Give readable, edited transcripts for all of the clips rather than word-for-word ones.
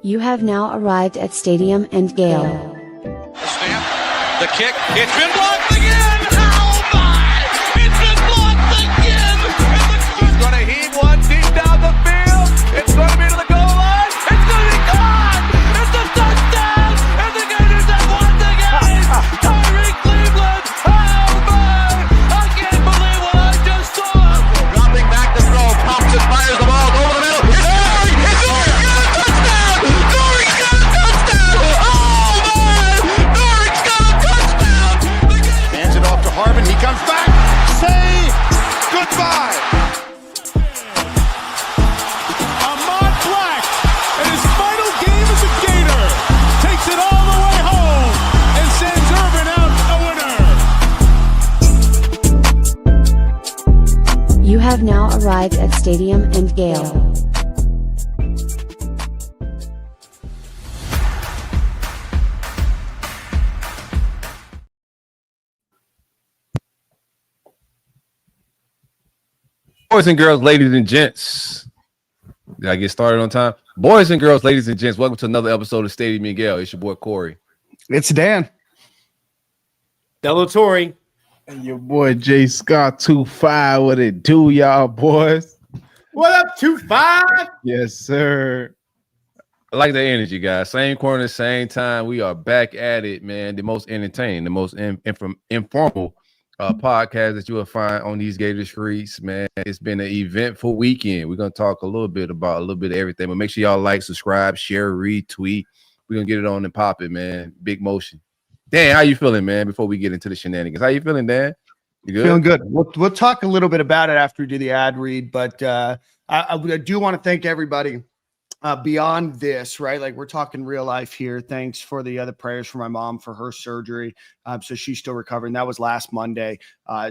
You have now arrived at Stadium and Gale. The snap, the kick, it's been blocked again! Oh my! It's been blocked again! He's going to heave one deep down the field. It's going to be to the goal line. It's going to be caught! It's a touchdown! And the Gators have won the game! Tyreek Cleveland! Oh my! I can't believe what I just saw! Dropping back to throw, Thompson fires the ball over the middle. It's going! It's going! Touchdown! Norrick's got a touchdown! Oh my! Norrick's got a touchdown! Hands it off to Harvin. He comes back. Say goodbye. Ahmad Black, in his final game as a Gator, takes it all the way home and sends Urban out a winner. You have now arrived at Stadium and Gale. Boys and girls, ladies and gents. Did I get started on time? Boys and girls, ladies and gents, welcome to another episode of Stadium and Gale. It's your boy Corey. It's Dan. Delatorre. And your boy Jay Scott 2-5. What it do, y'all boys? What up, 2-5? Yes, sir. I like the energy, guys. Same corner, same time. We are back at it, man. The most entertaining, the most informal podcast that you will find on these Gator streets, man. It's been an eventful weekend. We're gonna talk a little bit about a little bit of everything, but make sure y'all like, subscribe, share, retweet. We're gonna get it on and pop it, man. Big motion. Dan, how you feeling, man? Before we get into the shenanigans, how you feeling, Dan? You good? Feeling good. We'll talk a little bit about it after we do the ad read, but I do want to thank everybody beyond this, right? Like we're talking real life here. Thanks for the other prayers for my mom for her surgery. So she's still recovering. That was last Monday.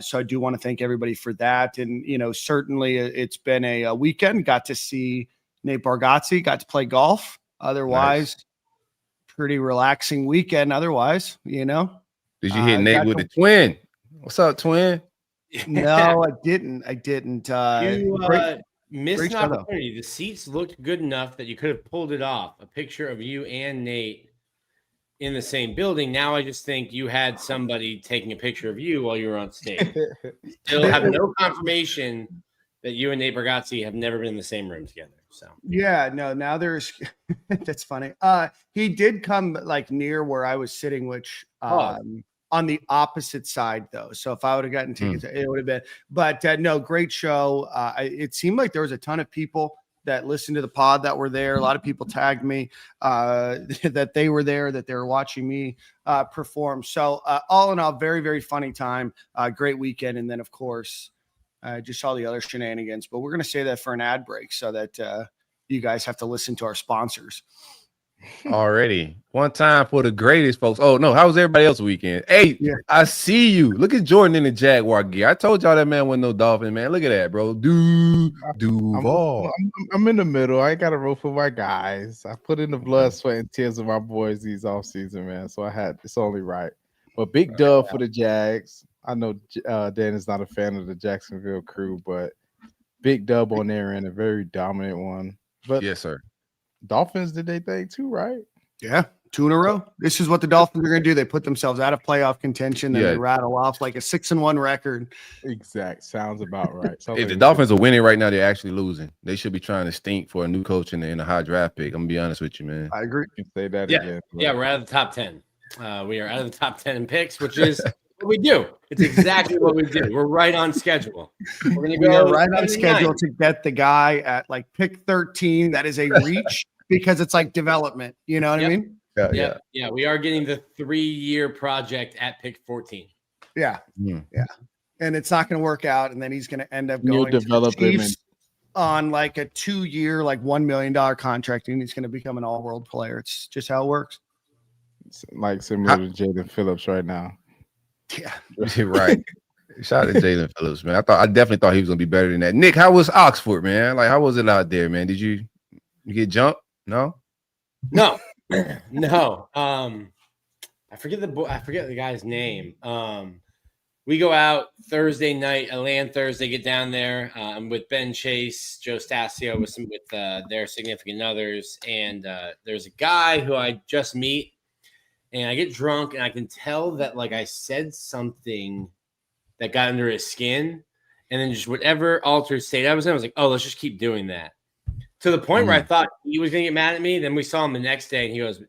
So I do want to thank everybody for that. And, you know, certainly it's been a weekend. Got to see Nate Bargatze, got to play golf. Otherwise, nice. Pretty relaxing weekend. Otherwise, you know. Did you hit Nate with the twin? What's up, twin? No, I didn't. Missed an opportunity. The seats looked good enough that you could have pulled it off. A picture of you and Nate in the same building. Now I just think you had somebody taking a picture of you while you were on stage. Still have no confirmation that you and Nate Bargatze have never been in the same room together. So yeah, no, now there's that's funny. He did come like near where I was sitting, which on the opposite side, though. So if I would have gotten tickets, it would have been. But no, great show. It seemed like there was a ton of people that listened to the pod that were there. A lot of people tagged me that they were there, that they were watching me perform. So all in all, very, very funny time. Great weekend. And then, of course, just all the other shenanigans. But we're going to say that for an ad break so that you guys have to listen to our sponsors. Already. One time for the greatest, folks. Oh, no. How was everybody else weekend? Hey, yeah. I see you. Look at Jordan in the Jaguar gear. I told y'all that man wasn't no Dolphin, man. Look at that, bro. I'm in the middle. I got to roll for my guys. I put in the blood, sweat, and tears of my boys these off season, man. So it's only right. But big dub for the Jags. I know Dan is not a fan of the Jacksonville crew, but big dub on their end, a very dominant one. But yes, sir. Dolphins did they thing too, right? Yeah, 2 in a row. This is what the Dolphins are going to do. They put themselves out of playoff contention, then they rattle off like a 6-1 record. Exact. Sounds about right. If the Dolphins are winning right now, they're actually losing. They should be trying to stink for a new coach in a high draft pick. I'm going to be honest with you, man. I agree. You can say that again. Yeah, we're out of the top 10. We are out of the top 10 in picks, which is what we do. It's exactly what we do. We're right on schedule. We're going to go right on schedule to get the guy at like pick 13. That is a reach. Because it's like development, you know what I mean? Yeah. We are getting the 3-year project at pick 14. Yeah. And it's not going to work out, and then he's going to end up going develop him on like a 2-year, like $1 million contract, and he's going to become an all-world player. It's just how it works. It's like similar to Jaden Phillips right now. Yeah, right. Shout out to Jaden Phillips, man. I definitely thought he was going to be better than that. Nick, how was Oxford, man? Like, how was it out there, man? Did you get jumped? No. I forget the guy's name. we go out Thursday night. I land Thursday, get down there. I'm with Ben Chase, Joe Stasio, with their significant others, and there's a guy who I just meet, and I get drunk, and I can tell that like I said something that got under his skin, and then just whatever altered state I was in, I was like, oh, let's just keep doing that. To the point where I thought he was gonna get mad at me. Then we saw him the next day, and he goes,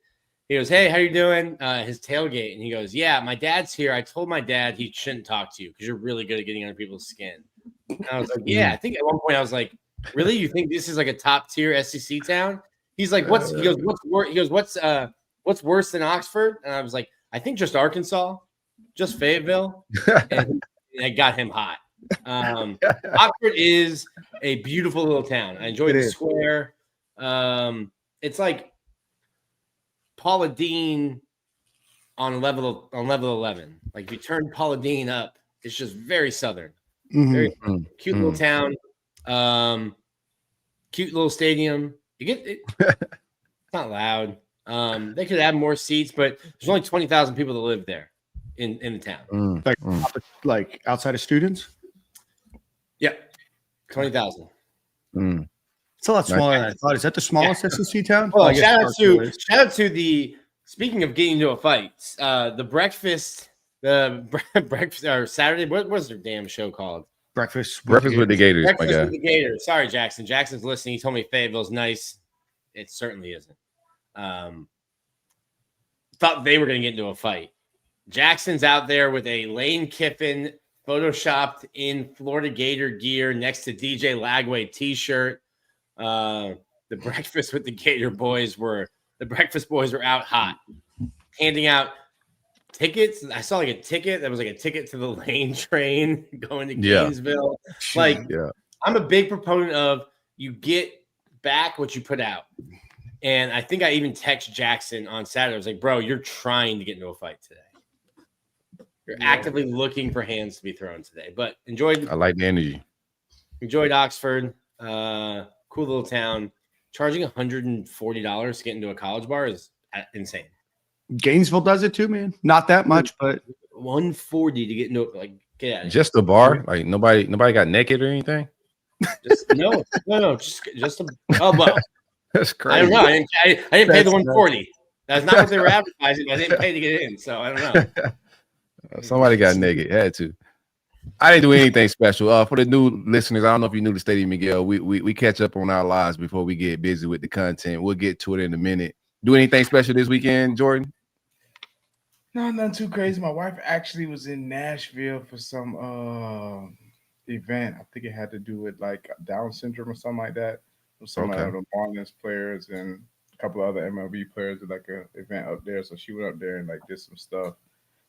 hey, how you doing? His tailgate. And he goes, yeah, my dad's here. I told my dad he shouldn't talk to you because you're really good at getting under people's skin. And I was like, yeah. I think at one point I was like, really? You think this is like a top tier SEC town? He's like, what's worse than Oxford? And I was like, I think just Arkansas, just Fayetteville. And I got him hot. Oxford is a beautiful little town. I enjoy the square. It's like Paula Dean on level 11. Like if you turn Paula Dean up, it's just very southern. Very cute little town. Cute little stadium. You get it. It's not loud. They could add more seats, but there's only 20,000 people that live there in the town. Like outside of students? Yeah. 20,000. It's a lot smaller than I thought. Is that the smallest SEC town? Well, shout out to the, speaking of getting into a fight, the breakfast or Saturday, what was their damn show called? Breakfast with the Gators. Breakfast with the Gators. Sorry, Jackson. Jackson's listening. He told me Fayetteville's nice. It certainly isn't. Thought they were going to get into a fight. Jackson's out there with a Lane Kiffin photoshopped in Florida Gator gear next to DJ Lagway t-shirt. The breakfast with the Gator boys were out hot, handing out tickets. I saw like a ticket that was like a ticket to the Lane train going to Gainesville. I'm a big proponent of you get back what you put out. And I think I even texted Jackson on Saturday. I was like, bro, you're trying to get into a fight today. You're actively looking for hands to be thrown today. But I like the energy. Enjoyed Oxford. Cool little town. Charging $140 to get into a college bar is insane. Gainesville does it too, man. Not that much, but $140 to get into get out of just a bar. Like nobody got naked or anything. No. Just a well. That's crazy. I don't know. I didn't pay the $140. That's not what they were advertising. I didn't pay to get in, so I don't know. Somebody got naked. Had to. I didn't do anything special. For the new listeners, I don't know if you knew the Stadium Miguel. We catch up on our lives before we get busy with the content. We'll get to it in a minute. Do anything special this weekend, Jordan? No, nothing too crazy. My wife actually was in Nashville for some event. I think it had to do with like Down syndrome or something like that. Some of the Marlins players and a couple of other MLB players did like an event up there. So she went up there and like did some stuff.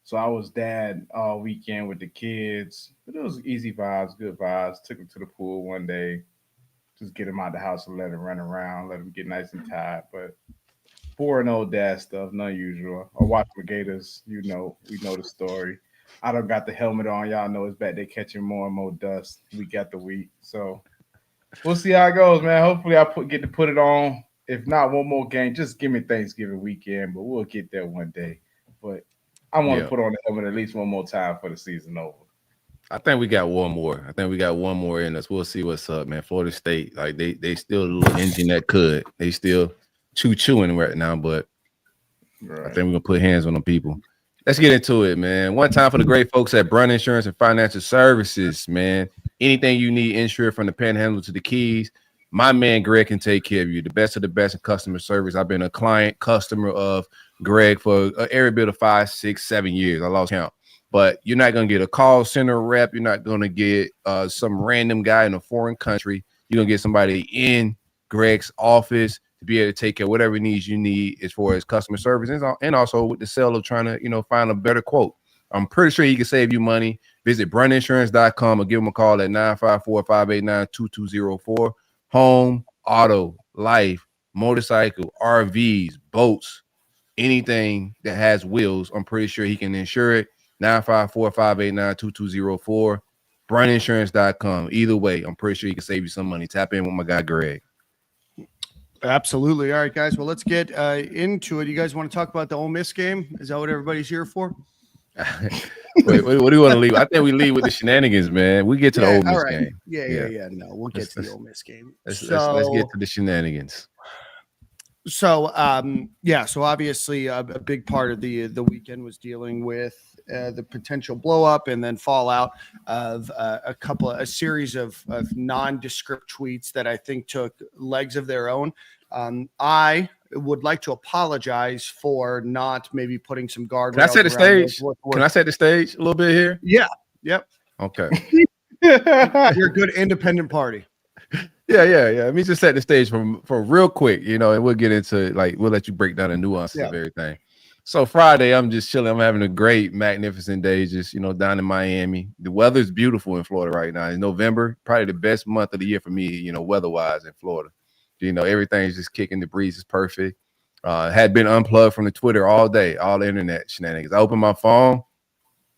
So I was dad all weekend with the kids, but it was easy vibes, good vibes. Took them to the pool one day, just get them out the house and let them run around, let them get nice and tired. But boring old dad stuff, not usual. I watch the Gators, we know the story. I don't got the helmet on. Y'all know it's back. They catching more and more dust week after week. So we'll see how it goes, man. Hopefully I get to put it on. If not, one more game. Just give me Thanksgiving weekend, but we'll get there one day. But I want to put on the helmet at least one more time for the season over. I think we got one more. In us. We'll see what's up, man. Florida State, like they still a little engine that could. They still chewing right now, but I think we're gonna put hands on them people. Let's get into it, man. One time for the great folks at Brun Insurance and Financial Services, man. Anything you need insured from the Panhandle to the Keys, my man Greg can take care of you. The best of the best in customer service. I've been a customer of Greg for every bit of 5, 6, 7 years. I lost count. But you're not going to get a call center rep. You're not going to get some random guy in a foreign country. You're going to get somebody in Greg's office to be able to take care of whatever needs you need as far as customer service and also with the sale of trying to, find a better quote. I'm pretty sure he can save you money. Visit bruninsurance.com or give him a call at 954-589-2204. Home, auto, life, motorcycle, RVs, boats, anything that has wheels, I'm pretty sure he can insure it. 954-589-2204. bruninsurance.com. Either way, I'm pretty sure he can save you some money. Tap in with my guy, Greg. Absolutely. All right, guys. Well, let's get into it. You guys want to talk about the Ole Miss game? Is that what everybody's here for? Wait, what do you want to leave? I think we leave with the shenanigans, man. We get to the Ole Miss game. Yeah. No, we'll get to the Ole Miss game. Let's get to the shenanigans. So obviously a big part of the weekend was dealing with the potential blow up and then fallout of a series of nondescript tweets that I think took legs of their own. I would like to apologize for not maybe putting some guardrails. Can I set the stage? Can I set the stage a little bit here? Yeah. Yep. Okay. You're a good independent party. Yeah. Let me just set the stage for real quick, and we'll get into we'll let you break down the nuances of everything. So Friday, I'm just chilling. I'm having a great, magnificent day, just down in Miami. The weather's beautiful in Florida right now. In November, probably the best month of the year for me, weather-wise in Florida. Everything's just kicking. The breeze is perfect. Had been unplugged from the Twitter all day, all the internet shenanigans. I opened my phone.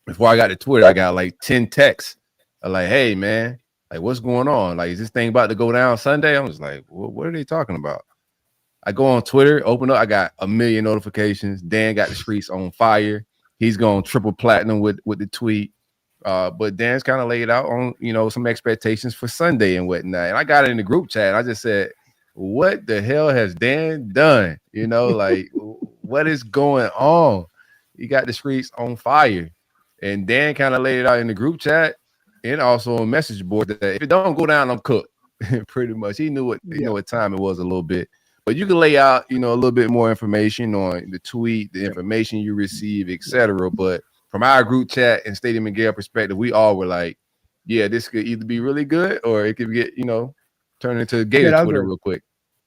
Before I got to Twitter, I got 10 texts. Hey, man, what's going on? Is this thing about to go down Sunday? I was like, what are they talking about? I go on Twitter, open up, I got 1 million notifications. Dan got the streets on fire. He's going triple platinum with the tweet. But Dan's kind of laid out on, some expectations for Sunday and whatnot. And I got it in the group chat. I just said, what the hell has Dan done? What is going on? He got the streets on fire. And Dan kind of laid it out in the group chat and also on message board that if it don't go down, I'm cooked. Pretty much. He knew what time it was a little bit. But you can lay out, a little bit more information on the tweet, the information you receive, etc. But from our group chat and Stadium and Gale perspective, we all were like, yeah, this could either be really good or it could get, turn into Gator Twitter real quick.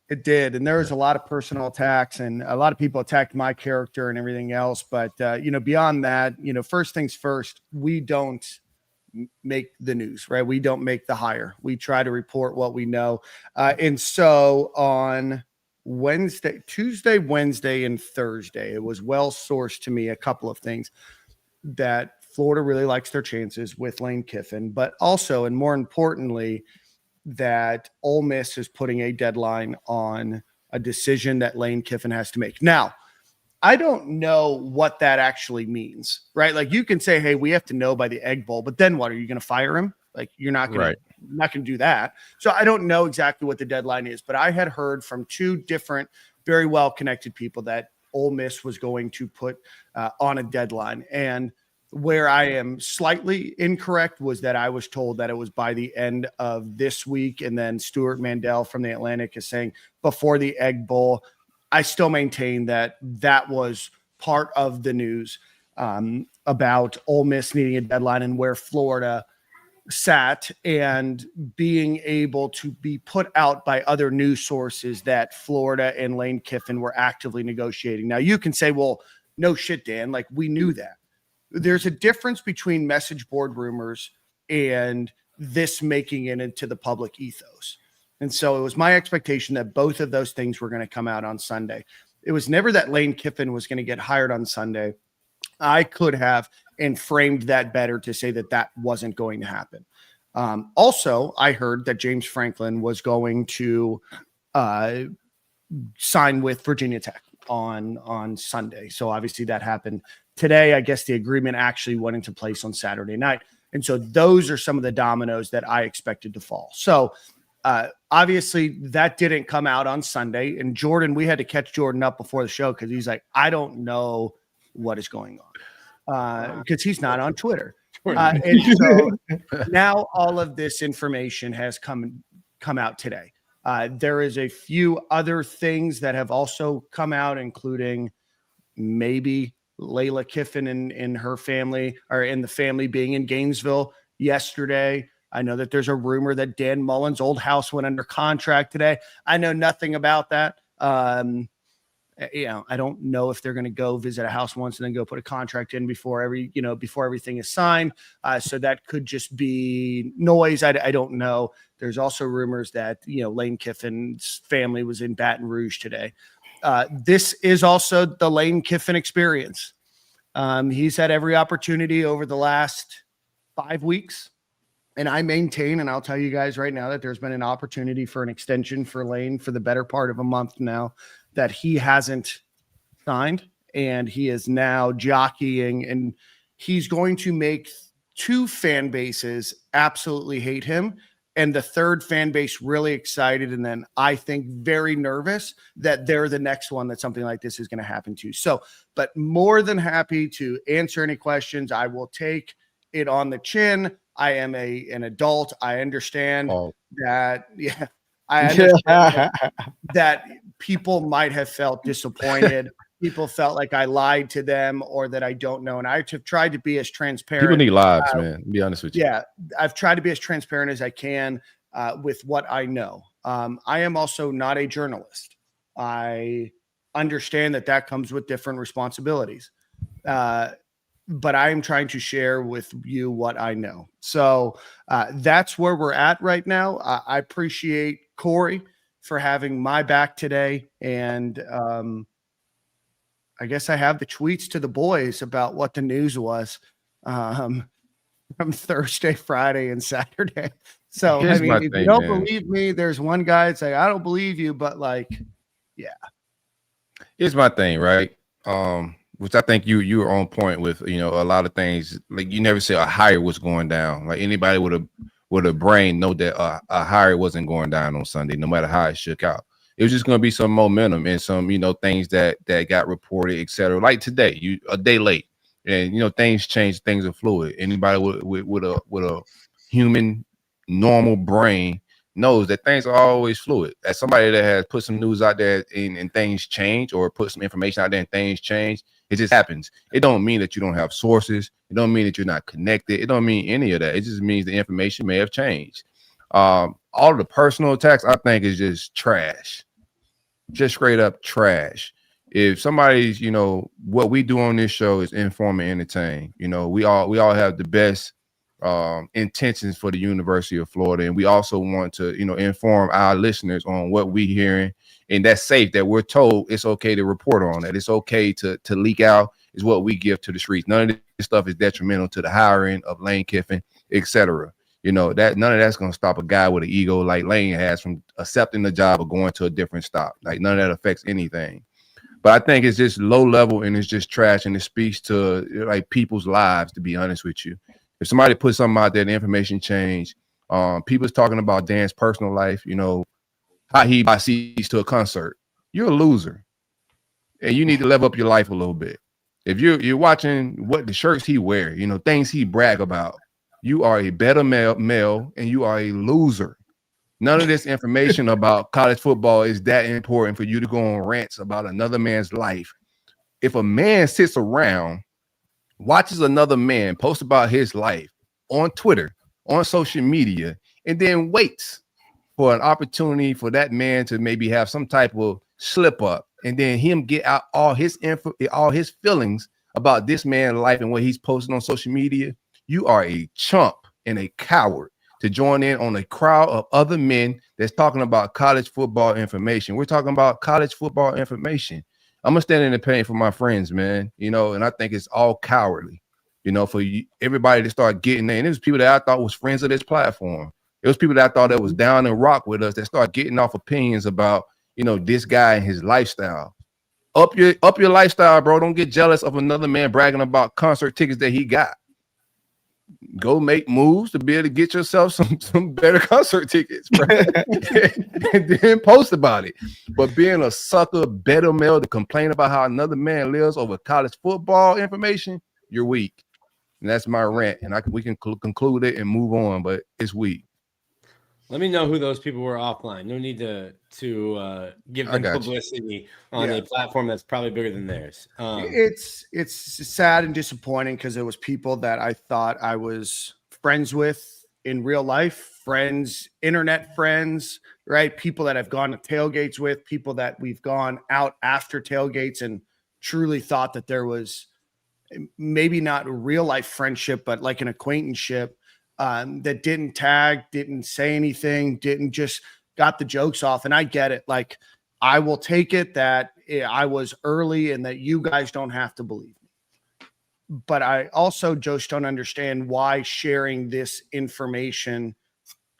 It did. And there was a lot of personal attacks and a lot of people attacked my character and everything else. But, beyond that, first things first, we don't make the news, right? We don't make the hire. We try to report what we know. And so on Tuesday, Wednesday, and Thursday, it was well sourced to me a couple of things that Florida really likes their chances with Lane Kiffin, but also, and more importantly, that Ole Miss is putting a deadline on a decision that Lane Kiffin has to make. Now, I don't know what that actually means, right? You can say, hey, we have to know by the Egg Bowl, but then what? Are you going to fire him? You're not going to do that. So I don't know exactly what the deadline is, but I had heard from two different, very well-connected people that Ole Miss was going to put on a deadline. And where I am slightly incorrect was that I was told that it was by the end of this week. And then Stuart Mandel from The Atlantic is saying before the Egg Bowl. I still maintain that was part of the news about Ole Miss needing a deadline and where Florida sat and being able to be put out by other news sources that Florida and Lane Kiffin were actively negotiating. Now you can say, well, no shit, Dan, we knew that. There's a difference between message board rumors and this making it into the public ethos. And so it was my expectation that both of those things were going to come out on Sunday. It was never that Lane Kiffin was going to get hired on Sunday. I could have and framed that better to say that wasn't going to happen. Also, I heard that James Franklin was going to sign with Virginia Tech on Sunday. So obviously that happened today. I guess the agreement actually went into place on Saturday night. And so those are some of the dominoes that I expected to fall. So obviously that didn't come out on Sunday, and Jordan, we had to catch Jordan up before the show because he's like, I don't know what is going on because he's not on Twitter. And so now all of this information has come out today. There is a few other things that have also come out, including maybe Layla Kiffin and her family, or in the family being in Gainesville yesterday. I know that there's a rumor that Dan Mullen's old house went under contract today. I know nothing about that. I don't know if they're going to go visit a house once and then go put a contract in before everything is signed. So that could just be noise. I don't know. There's also rumors that, Lane Kiffin's family was in Baton Rouge today. This is also the Lane Kiffin experience. He's had every opportunity over the last 5 weeks. And I maintain, and I'll tell you guys right now, that there's been an opportunity for an extension for Lane for the better part of a month now that he hasn't signed. And he is now jockeying and he's going to make 2 fan bases absolutely hate him, and the third fan base really excited, and then I think very nervous that they're the next one that something like this is going to happen to. So, but more than happy to answer any questions. I will take it on the chin. I am an adult. I understand that. Yeah, I understand that people might have felt disappointed. People felt like I lied to them or that I don't know. And I have tried to be as transparent. People need lives, man. To be honest with you. Yeah, I've tried to be as transparent as I can with what I know. I am also not a journalist. I understand that comes with different responsibilities. But I am trying to share with you what I know. So that's where we're at right now. I appreciate Corey for having my back today. And I guess I have the tweets to the boys about what the news was from Thursday, Friday, and Saturday. So, Here's I mean, my if thing, you don't man. believe me, there's one guy that's like, I don't believe you, but like, yeah. Here's my thing, right? Which I think you were on point with, a lot of things. Like, you never say a hire was going down. Like, anybody with a brain know that a hire wasn't going down on Sunday, no matter how it shook out. It was just going to be some momentum and some, things that got reported, et cetera. Like today, a day late, and things change, things are fluid. Anybody with a human normal brain knows that things are always fluid. As somebody that has put some news out there and things change, or put some information out there and things change, it just happens. It don't mean that you don't have sources. It don't mean that you're not connected. It don't mean any of that. It just means the information may have changed. All of the personal attacks, I think, is just trash. Just straight up trash. If somebody's, what we do on this show is inform and entertain. We all have the best intentions for the University of Florida, and we also want to inform our listeners on what we hearing, and that's safe, that we're told it's okay to report on that. It's okay to leak out, is what we give to the streets. None of this stuff is detrimental to the hiring of Lane Kiffin, etc. That none of that's going to stop a guy with an ego like Lane has from accepting the job or going to a different stop. Like, none of that affects anything. But I think it's just low level, and it's just trash, and it speaks to like people's lives, to be honest with you. If somebody puts something out there, the information change. People's talking about Dan's personal life, how he buys seats to a concert. You're a loser, and you need to level up your life a little bit. If you're watching what the shirts he wear, things he brag about, you are a better male, and you are a loser. None of this information about college football is that important for you to go on rants about another man's life. If a man sits around, watches another man post about his life on Twitter, on social media, and then waits for an opportunity for that man to maybe have some type of slip up, and then him get out all his feelings about this man's life and what he's posting on social media, you are a chump and a coward to join in on a crowd of other men that's talking about college football information. We're talking about college football information. I'm gonna stand in the pain for my friends, man. And I think it's all cowardly, for everybody to start getting there. And it was people that I thought was friends of this platform. It was people that I thought that was down and rock with us that start getting off opinions about, this guy and his lifestyle. Up your lifestyle, bro. Don't get jealous of another man bragging about concert tickets that he got. Go make moves to be able to get yourself some better concert tickets, bro. And then post about it. But being a sucker, better male to complain about how another man lives over college football information, you're weak. And that's my rant. And we can conclude it and move on, but it's weak. Let me know who those people were offline. No need to give them publicity on a platform that's probably bigger than theirs. It's sad and disappointing because it was people that I thought I was friends with in real life, friends, internet friends, right? People that I've gone to tailgates with, people that we've gone out after tailgates and truly thought that there was maybe not a real life friendship, but like an acquaintanceship. That didn't tag, didn't say anything, didn't just got the jokes off. And I get it. Like, I will take it that I was early and that you guys don't have to believe me. But I also just don't understand why sharing this information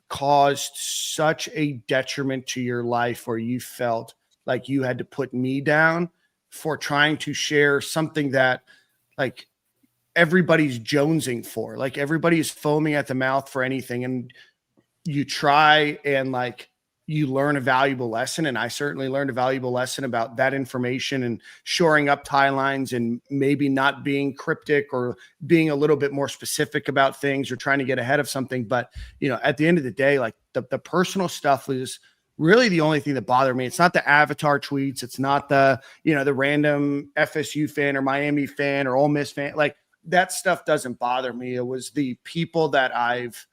caused such a detriment to your life, where you felt like you had to put me down for trying to share something that, like, everybody's jonesing for. Like everybody's foaming at the mouth for anything. And you try and like you learn a valuable lesson. And I certainly learned a valuable lesson about that information and shoring up tie lines and maybe not being cryptic or being a little bit more specific about things or trying to get ahead of something. But, at the end of the day, like the personal stuff was really the only thing that bothered me. It's not the avatar tweets. It's not the, the random FSU fan or Miami fan or Ole Miss fan. Like that stuff doesn't bother me. It was the people that I've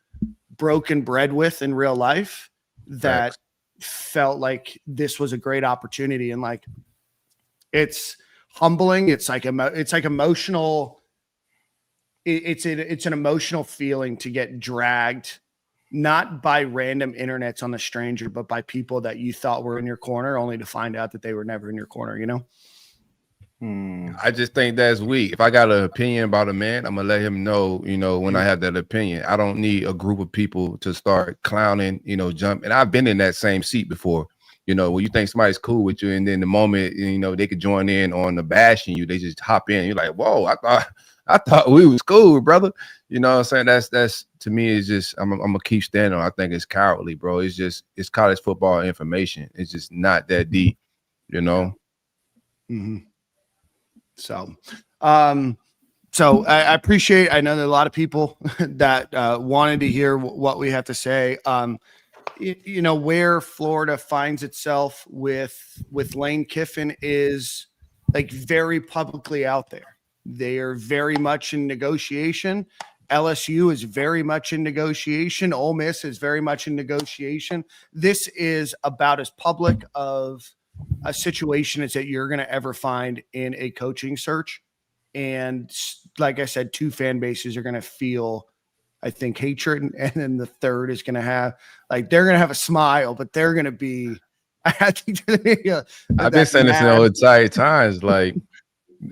broken bread with in real life that felt like this was a great opportunity. And like, it's humbling. It's like emotional. It's an emotional feeling to get dragged, not by random internets on the stranger, but by people that you thought were in your corner, only to find out that they were never in your corner, I just think that's weak. If I got an opinion about a man, I'm gonna let him know, when I have that opinion. I don't need a group of people to start clowning, jump. And I've been in that same seat before, when you think somebody's cool with you, and then the moment, they could join in on the bashing you, they just hop in. You're like, whoa, I thought we was cool, brother. You know what I'm saying? That's to me is just I'm gonna keep standing on. I think it's cowardly, bro. It's college football information. It's just not that deep, Mm-hmm. So I appreciate, I know that a lot of people that wanted to hear what we have to say. Where Florida finds itself with Lane Kiffin is like very publicly out there. They are very much in negotiation. LSU is very much in negotiation. Ole Miss is very much in negotiation. This is about as public of a situation as that you're going to ever find in a coaching search. And like I said, two fan bases are going to feel, I think, hatred. And then the third is going to have, like, they're going to have a smile, but they're going to be, I think, I've been saying this in the entire times, like,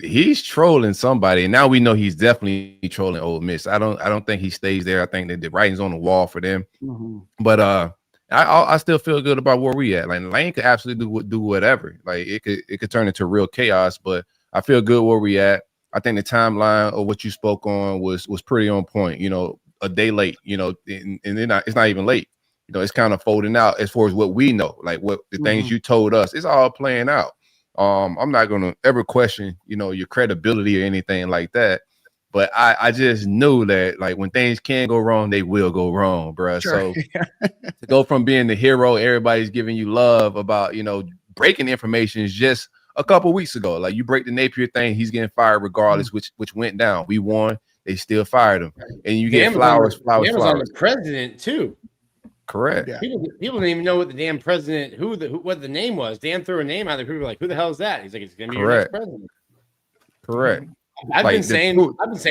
he's trolling somebody, and now we know he's definitely trolling Ole Miss. I don't think he stays there. I think that the writing's on the wall for them. Mm-hmm. But I still feel good about where we at. Like Lane could absolutely do whatever. Like it could turn into real chaos. But I feel good where we at. I think the timeline of what you spoke on was pretty on point. A day late. And then it's not even late. It's kind of folding out as far as what we know. Like what the things you told us, it's all playing out. I'm not gonna ever question, your credibility or anything like that. But I just knew that like when things can go wrong, they will go wrong, bro. Sure. So to go from being the hero, everybody's giving you love about, breaking information is just a couple weeks ago. Like you break the Napier thing, he's getting fired regardless, which went down. We won, they still fired him, and you get flowers. On the president too. Correct. Yeah. People didn't even know what the damn president, what the name was. Dan threw a name out there. People were like, "Who the hell is that?" He's like, "It's gonna be your next president." Correct. I've been saying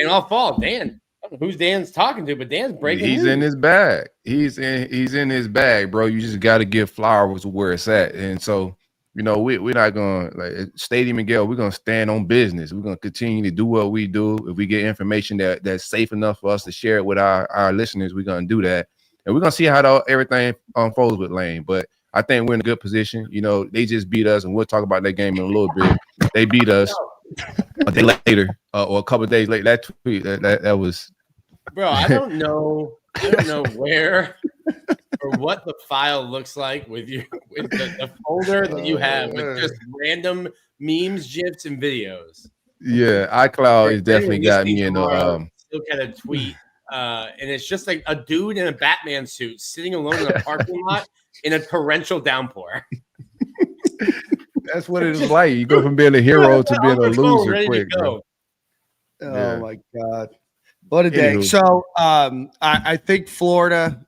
all fall, Dan. I don't know who's Dan's talking to, but Dan's breaking. He's in his bag. He's in his bag, bro. You just got to give flowers where it's at. And so, we're not gonna like Stadium and Gale. We're gonna stand on business. We're gonna continue to do what we do. If we get information that's safe enough for us to share it with our listeners, we're gonna do that. And we're gonna see how everything unfolds with Lane. But I think we're in a good position. They just beat us, and we'll talk about that game in a little bit. They beat us a day later, or a couple of days later. That tweet, that was. Bro, I don't know where or what the file looks like with the folder that you have with just random memes, gifs, and videos. Yeah, iCloud has definitely got me in a still kind of tweet. And it's just like a dude in a Batman suit sitting alone in a parking lot in a torrential downpour. That's what it is like. You go from being a hero to being a loser quick. Oh my God. What a day. So I think Florida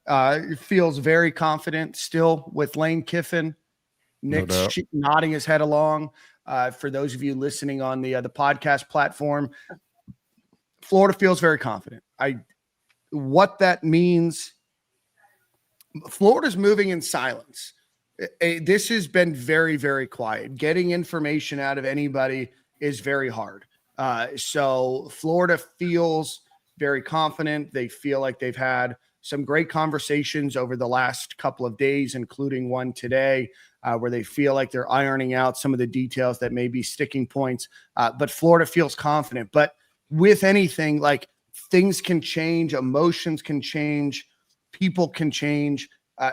feels very confident still with Lane Kiffin. Nick's nodding his head along. For those of you listening on the podcast platform, Florida feels very confident. What that means, Florida's moving in silence. This has been very, very quiet. Getting information out of anybody is very hard. So Florida feels very confident. They feel like they've had some great conversations over the last couple of days, including one today, where they feel like they're ironing out some of the details that may be sticking points. But Florida feels confident. But with anything, like things can change, emotions can change, people can change.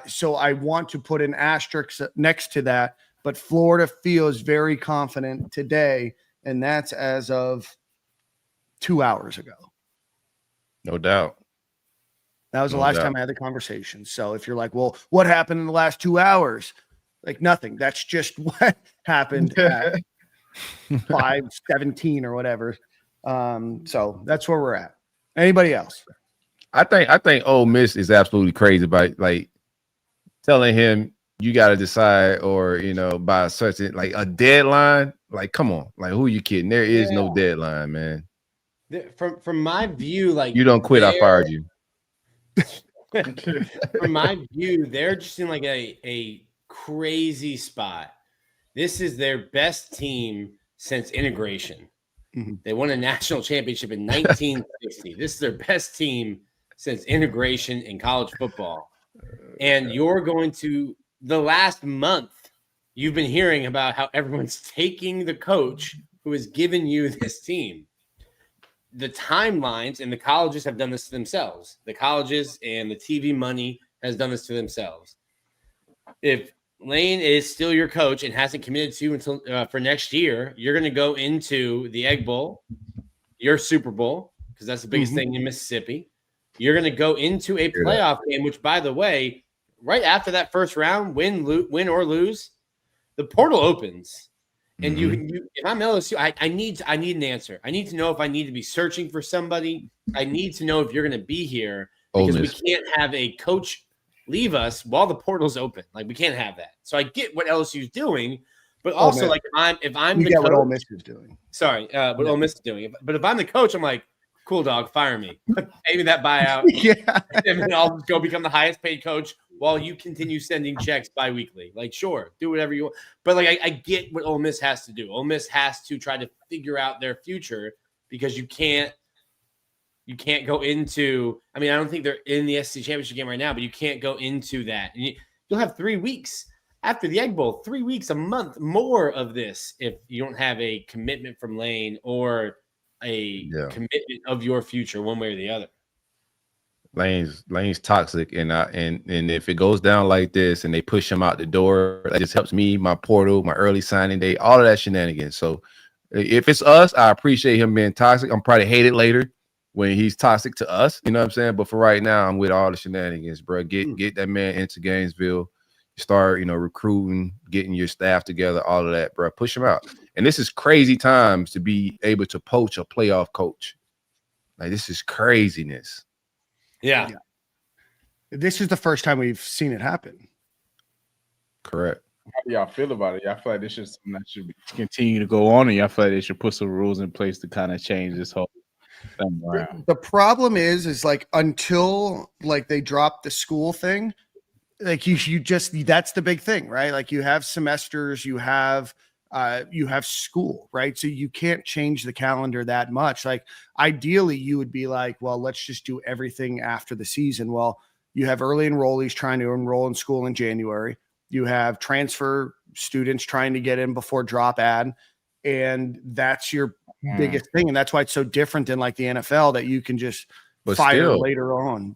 So I want to put an asterisk next to that. But Florida feels very confident today, and that's as of 2 hours ago. No doubt. That was the last time I had the conversation. So if you're like, well, what happened in the last 2 hours? Like nothing. That's just what happened at 5:17 or whatever. So that's where we're at. Anybody else? I think Ole Miss is absolutely crazy by like telling him you got to decide, or by such like a deadline. Like, come on, like who are you kidding? There is no deadline, man. From my view, like you don't quit, I fired you. From my view, they're just in like a crazy spot. This is their best team since integration. Mm-hmm. They won a national championship in 1960. This is their best team since integration in college football. And you're going to the last month, you've been hearing about how everyone's taking the coach who has given you this team. The timelines and the colleges have done this to themselves. The colleges and the TV money has done this to themselves. If Lane is still your coach and hasn't committed to you until for next year, you're going to go into the Egg Bowl, your Super Bowl, because that's the biggest thing in Mississippi. You're going to go into a playoff game, which, by the way, right after that first round, win or lose, the portal opens. And you, if I'm LSU, I need an answer. I need to know if I need to be searching for somebody. I need to know if you're going to be here, because we can't have a coach leave us while the portal's open. Like, we can't have that. So I get what LSU's doing, but also like if I'm you the get coach, what Ole Miss is doing. Sorry, what Ole Miss is doing. But if I'm the coach, I'm like, cool, dog, fire me. Pay me that buyout. And then I'll go become the highest paid coach while you continue sending checks bi-weekly. Like, sure, do whatever you want. But like, I get what Ole Miss has to do. Ole Miss has to try to figure out their future, because you can't go into, I mean, I don't think they're in the SEC championship game right now, but you can't go into that. And you'll have 3 weeks after the Egg Bowl, 3 weeks, a month more of this, if you don't have a commitment from Lane or a commitment of your future one way or the other. Lane's toxic, and if it goes down like this and they push him out the door, that just helps me, my portal, my early signing day, all of that shenanigans. So if it's us, I appreciate him being toxic. I'm probably hate it later when he's toxic to us, you know what I'm saying? But for right now, I'm with all the shenanigans, bro. Get that man into Gainesville, start recruiting, getting your staff together, all of that, bro. Push him out. And this is crazy times to be able to poach a playoff coach. Like, this is craziness. Yeah. This is the first time we've seen it happen. Correct. How do y'all feel about it? Y'all feel like this is something that should continue to go on, and y'all feel like they should put some rules in place to kind of change this whole thing around? The problem is like, until like they drop the school thing, like you just, that's the big thing, right? Like, you have semesters, you have school, right? So you can't change the calendar that much. Like, ideally you would be like, well, let's just do everything after the season. Well, you have early enrollees trying to enroll in school in January. You have transfer students trying to get in before drop ad. And that's your biggest thing. And that's why it's so different than like the NFL, that you can just fire later on.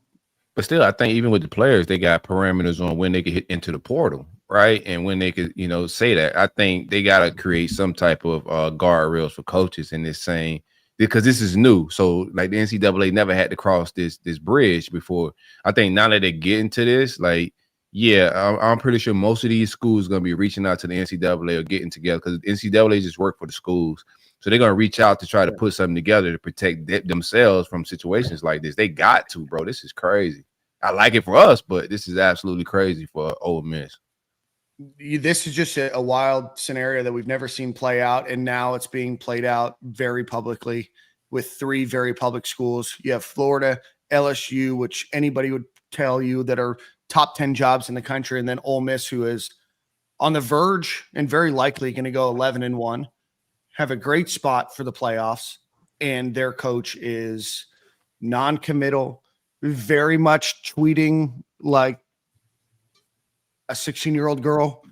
But still, I think even with the players, they got parameters on when they can hit into the portal, right? And when they could, say that. I think they got to create some type of guardrails for coaches in this saying, because this is new. So like, the NCAA never had to cross this bridge before. I think now that they get into this, like, I'm pretty sure most of these schools are going to be reaching out to the NCAA or getting together, because the NCAA just work for the schools. So they're going to reach out to try to put something together to protect themselves from situations like this. They got to, bro. This is crazy. I like it for us, but this is absolutely crazy for Ole Miss. This is just a wild scenario that we've never seen play out, and now it's being played out very publicly with 3 very public schools. You have Florida, LSU, which anybody would tell you that are top 10 jobs in the country, and then Ole Miss, who is on the verge and very likely going to go 11-1, have a great spot for the playoffs, and their coach is non-committal, very much tweeting like a 16-year-old girl,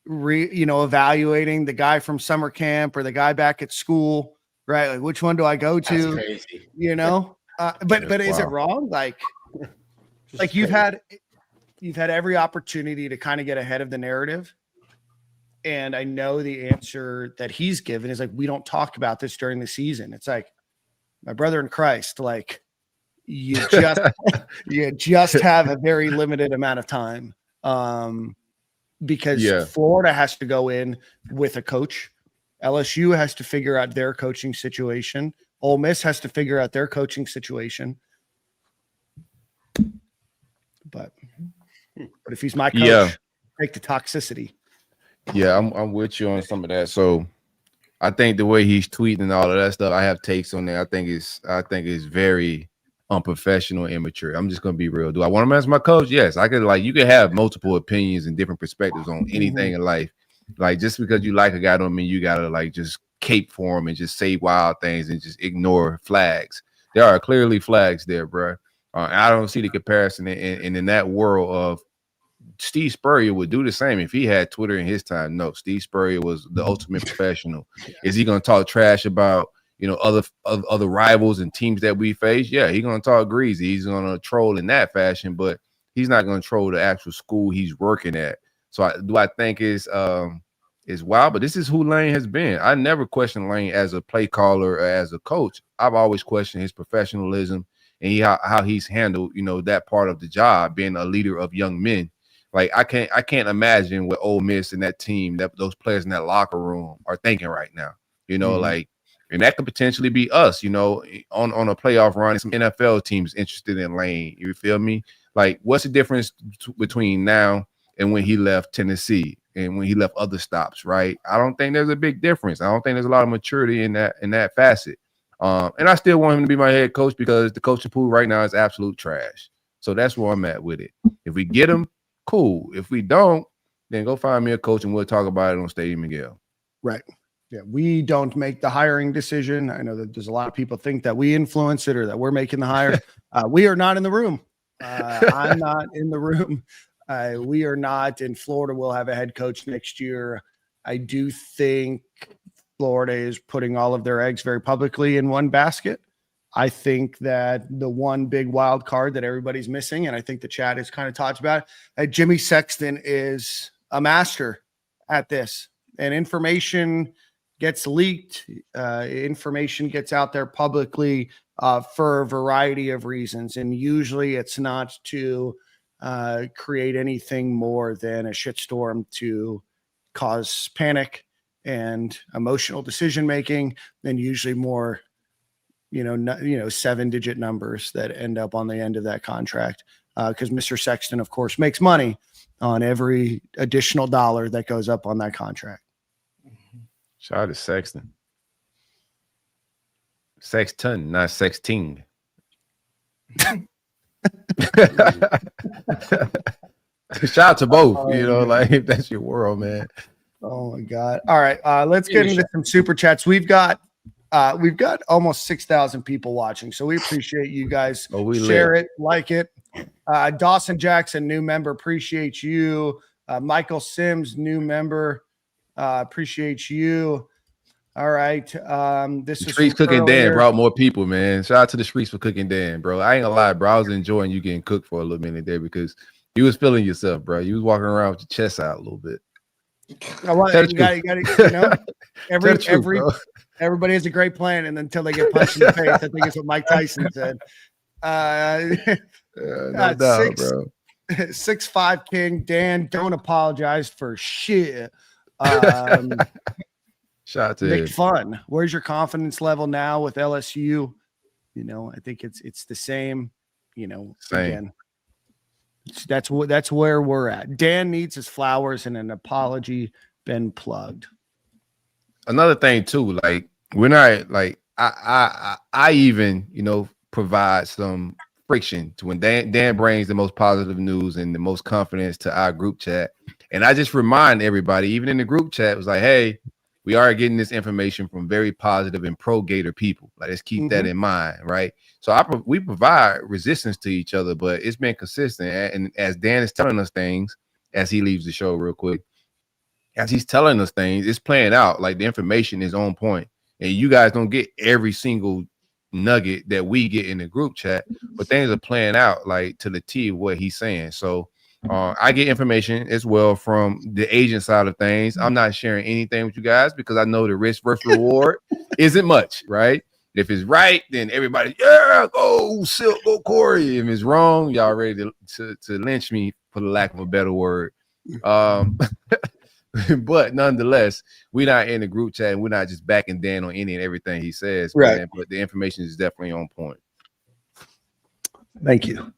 evaluating the guy from summer camp or the guy back at school, right? Like, which one do I go That's to? crazy. You know, but is it wrong? Like you've had every opportunity to kind of get ahead of the narrative. And I know the answer that he's given is like, we don't talk about this during the season. It's like, my brother in Christ, like you just have a very limited amount of time. Because Florida has to go in with a coach. LSU has to figure out their coaching situation. Ole Miss has to figure out their coaching situation. But if he's my coach, take the toxicity. Yeah, I'm with you on some of that. So I think the way he's tweeting and all of that stuff, I have takes on that. I think it's very unprofessional, immature. I'm just gonna be real. Do I want him as my coach? Yes, I could. Like, you can have multiple opinions and different perspectives on anything in life. Like, just because you like a guy don't mean you gotta like just cape for him and just say wild things and just ignore flags. There are clearly flags there, bro. I don't see the comparison in that world of Steve Spurrier would do the same if he had Twitter in his time. No, Steve Spurrier was the ultimate professional. Is he going to talk trash about, other rivals and teams that we face? Yeah, he's going to talk greasy. He's going to troll in that fashion, but he's not going to troll the actual school he's working at. So I think is wild, but this is who Lane has been. I never questioned Lane as a play caller or as a coach. I've always questioned his professionalism and how he's handled, that part of the job, being a leader of young men. Like, I can't imagine what Ole Miss and that team, that those players in that locker room are thinking right now. Like, and that could potentially be us, on a playoff run. Some NFL teams interested in Lane. You feel me? Like, what's the difference between now and when he left Tennessee and when he left other stops? Right? I don't think there's a big difference. I don't think there's a lot of maturity in that facet. And I still want him to be my head coach because the coaching pool right now is absolute trash. So that's where I'm at with it. If we get him, cool. If we don't, then go find me a coach and we'll talk about it on Stadium and Gale. Right. Yeah. We don't make the hiring decision. I know that there's a lot of people think that we influence it or that we're making the hire. We are not in the room. I'm not in the room. We are not in Florida. We'll have a head coach next year. I do think Florida is putting all of their eggs very publicly in one basket. I think that the one big wild card that everybody's missing, and I think the chat has kind of talked about it, Jimmy Sexton is a master at this, and information gets leaked, information gets out there publicly for a variety of reasons, and usually it's not to create anything more than a shitstorm to cause panic and emotional decision making, and usually more 7-digit numbers that end up on the end of that contract. Because Mr. Sexton, of course, makes money on every additional dollar that goes up on that contract. Shout out to Sexton. Sexton, not sexting. Shout out to both. Like, if that's your world, man. Oh my God. All right. Let's get into some super chats. We've got almost 6,000 people watching, so we appreciate you guys. Share it, like it. Dawson Jackson, new member, appreciate you. Michael Sims, new member, appreciate you. All right. This is Streets Cooking Dan brought more people, man. Shout out to the Streets for Cooking Dan, bro. I ain't gonna lie, bro. I was enjoying you getting cooked for a little minute there because you was feeling yourself, bro. You was walking around with your chest out a little bit. Everybody has a great plan, and until they get punched in the face, I think it's what Mike Tyson said. No doubt, bro. 6'5" King Dan, don't apologize for shit. Shout out to Nick Fun. Where's your confidence level now with LSU? I think it's the same. Same. Again, that's where we're at. Dan needs his flowers and an apology been plugged. Another thing too, like, we're not like I even provide some friction to when Dan brings the most positive news and the most confidence to our group chat, and I just remind everybody, even in the group chat, it was like, hey, we are getting this information from very positive and pro Gator people. Like, let's keep that in mind, right? So we provide resistance to each other, but it's been consistent. And as Dan is telling us things, as he leaves the show real quick, as he's telling us things, it's playing out. Like, the information is on point. and you guys don't get every single nugget that we get in the group chat, but things are playing out like to the T of what he's saying. So I get information as well from the agent side of things. I'm not sharing anything with you guys because I know the risk versus reward isn't much, right? If it's right, then everybody, yeah, go Silk, go Corey. If it's wrong, y'all ready to lynch me for the lack of a better word. But nonetheless, we're not in the group chat and we're not just backing Dan on any and everything he says, right? Man, but the information is definitely on point. Thank you.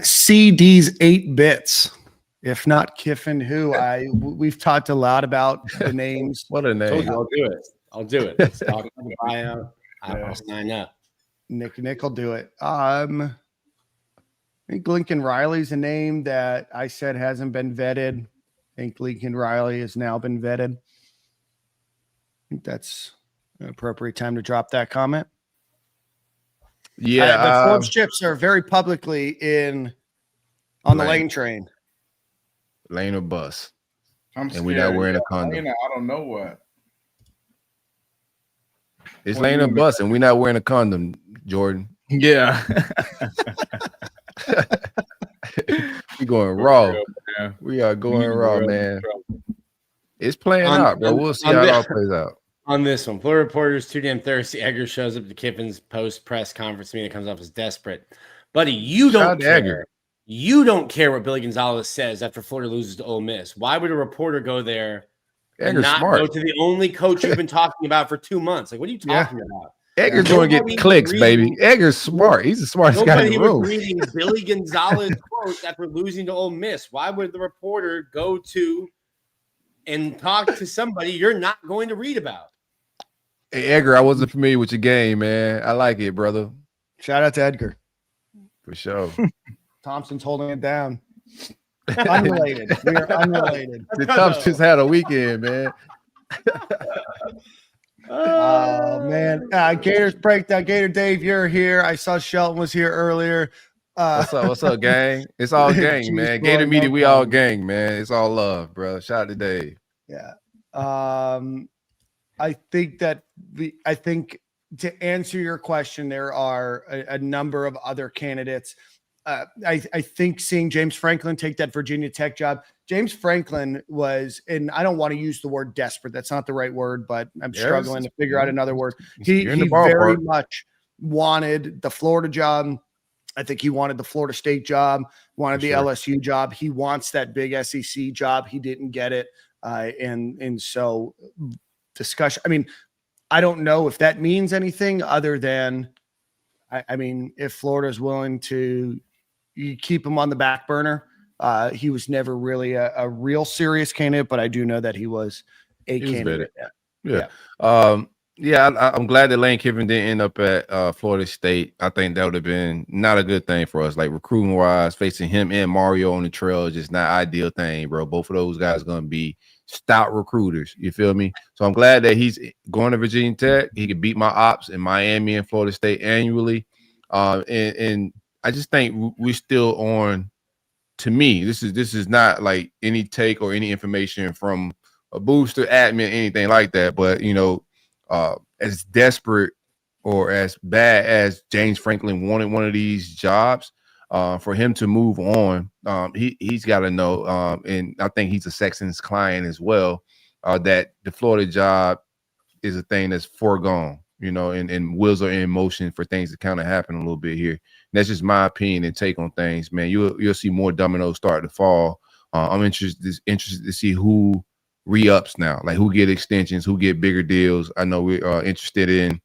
CD's 8 bits. If not Kiffin, who we've talked a lot about the names. What a name! I'll do it. I'll do it. Let's talk about the bio. I'll sign up. Nick will do it. I think Lincoln Riley's a name that I said hasn't been vetted. I think Lincoln Riley has now been vetted. I think that's an appropriate time to drop that comment. Yeah, but Forbes chips are very publicly on the lane train. Lane or bus. And we're not wearing a condom. I don't know what. It's lane or bus, and we're not wearing a condom, Jordan. Yeah. We're going raw. We are going raw, man. It's playing out, bro. We'll see how it all plays out. On this one, Florida reporters too damn thirsty. Edgar shows up to Kiffin's post press conference meeting. It comes off as desperate, buddy. You don't care. You don't care what Billy Gonzalez says after Florida loses to Ole Miss. Why would a reporter go there and not go to the only coach you've been talking about for 2 months? Like, what are you talking about? Edgar's going to get clicks, baby. Edgar's smart. He's the smartest guy in the room. Nobody was reading Billy Gonzalez quotes after losing to Ole Miss. Why would the reporter go to and talk to somebody you're not going to read about? Hey, Edgar, I wasn't familiar with your game, man. I like it, brother. Shout out to Edgar. For sure. Thompson's holding it down. Unrelated. We are unrelated. The Thompson's had a weekend, man. Oh, man. Gators breakdown. Gator Dave, you're here. I saw Shelton was here earlier. What's up, gang? It's all gang, man. Gator Media, we all gang, man. It's all love, bro. Shout out to Dave. Yeah. I think to answer your question, there are a number of other candidates. I think seeing James Franklin take that Virginia Tech job, James Franklin was, and I don't want to use the word desperate. That's not the right word, but I'm struggling to figure out another word. He very much wanted the Florida job. I think he wanted the Florida State job, wanted the LSU job. He wants that big SEC job. He didn't get it. And so discussion, I mean, I don't know if that means anything other than, I mean, if Florida is willing to keep him on the back burner, he was never really a real serious candidate, but I do know that he was a candidate. I'm glad that Lane Kiffin didn't end up at Florida State. I think that would have been not a good thing for us. Like recruiting wise, facing him and Mario on the trail is just not ideal thing, bro. Both of those guys are going to be stout recruiters. You feel me? So I'm glad that he's going to Virginia Tech. He could beat my ops in Miami and Florida State annually. And I just think we're still on. To me, this is not like any take or any information from a booster, admin, anything like that. But you know, as desperate or as bad as James Franklin wanted one of these jobs, for him to move on, he's got to know, and I think he's a Sexton's client as well, that the Florida job is a thing that's foregone, you know, and wheels are in motion for things to kind of happen a little bit here. And that's just my opinion and take on things, man. You'll see more dominoes start to fall. I'm interested to see who re-ups now, like who get extensions, who get bigger deals. I know we're interested in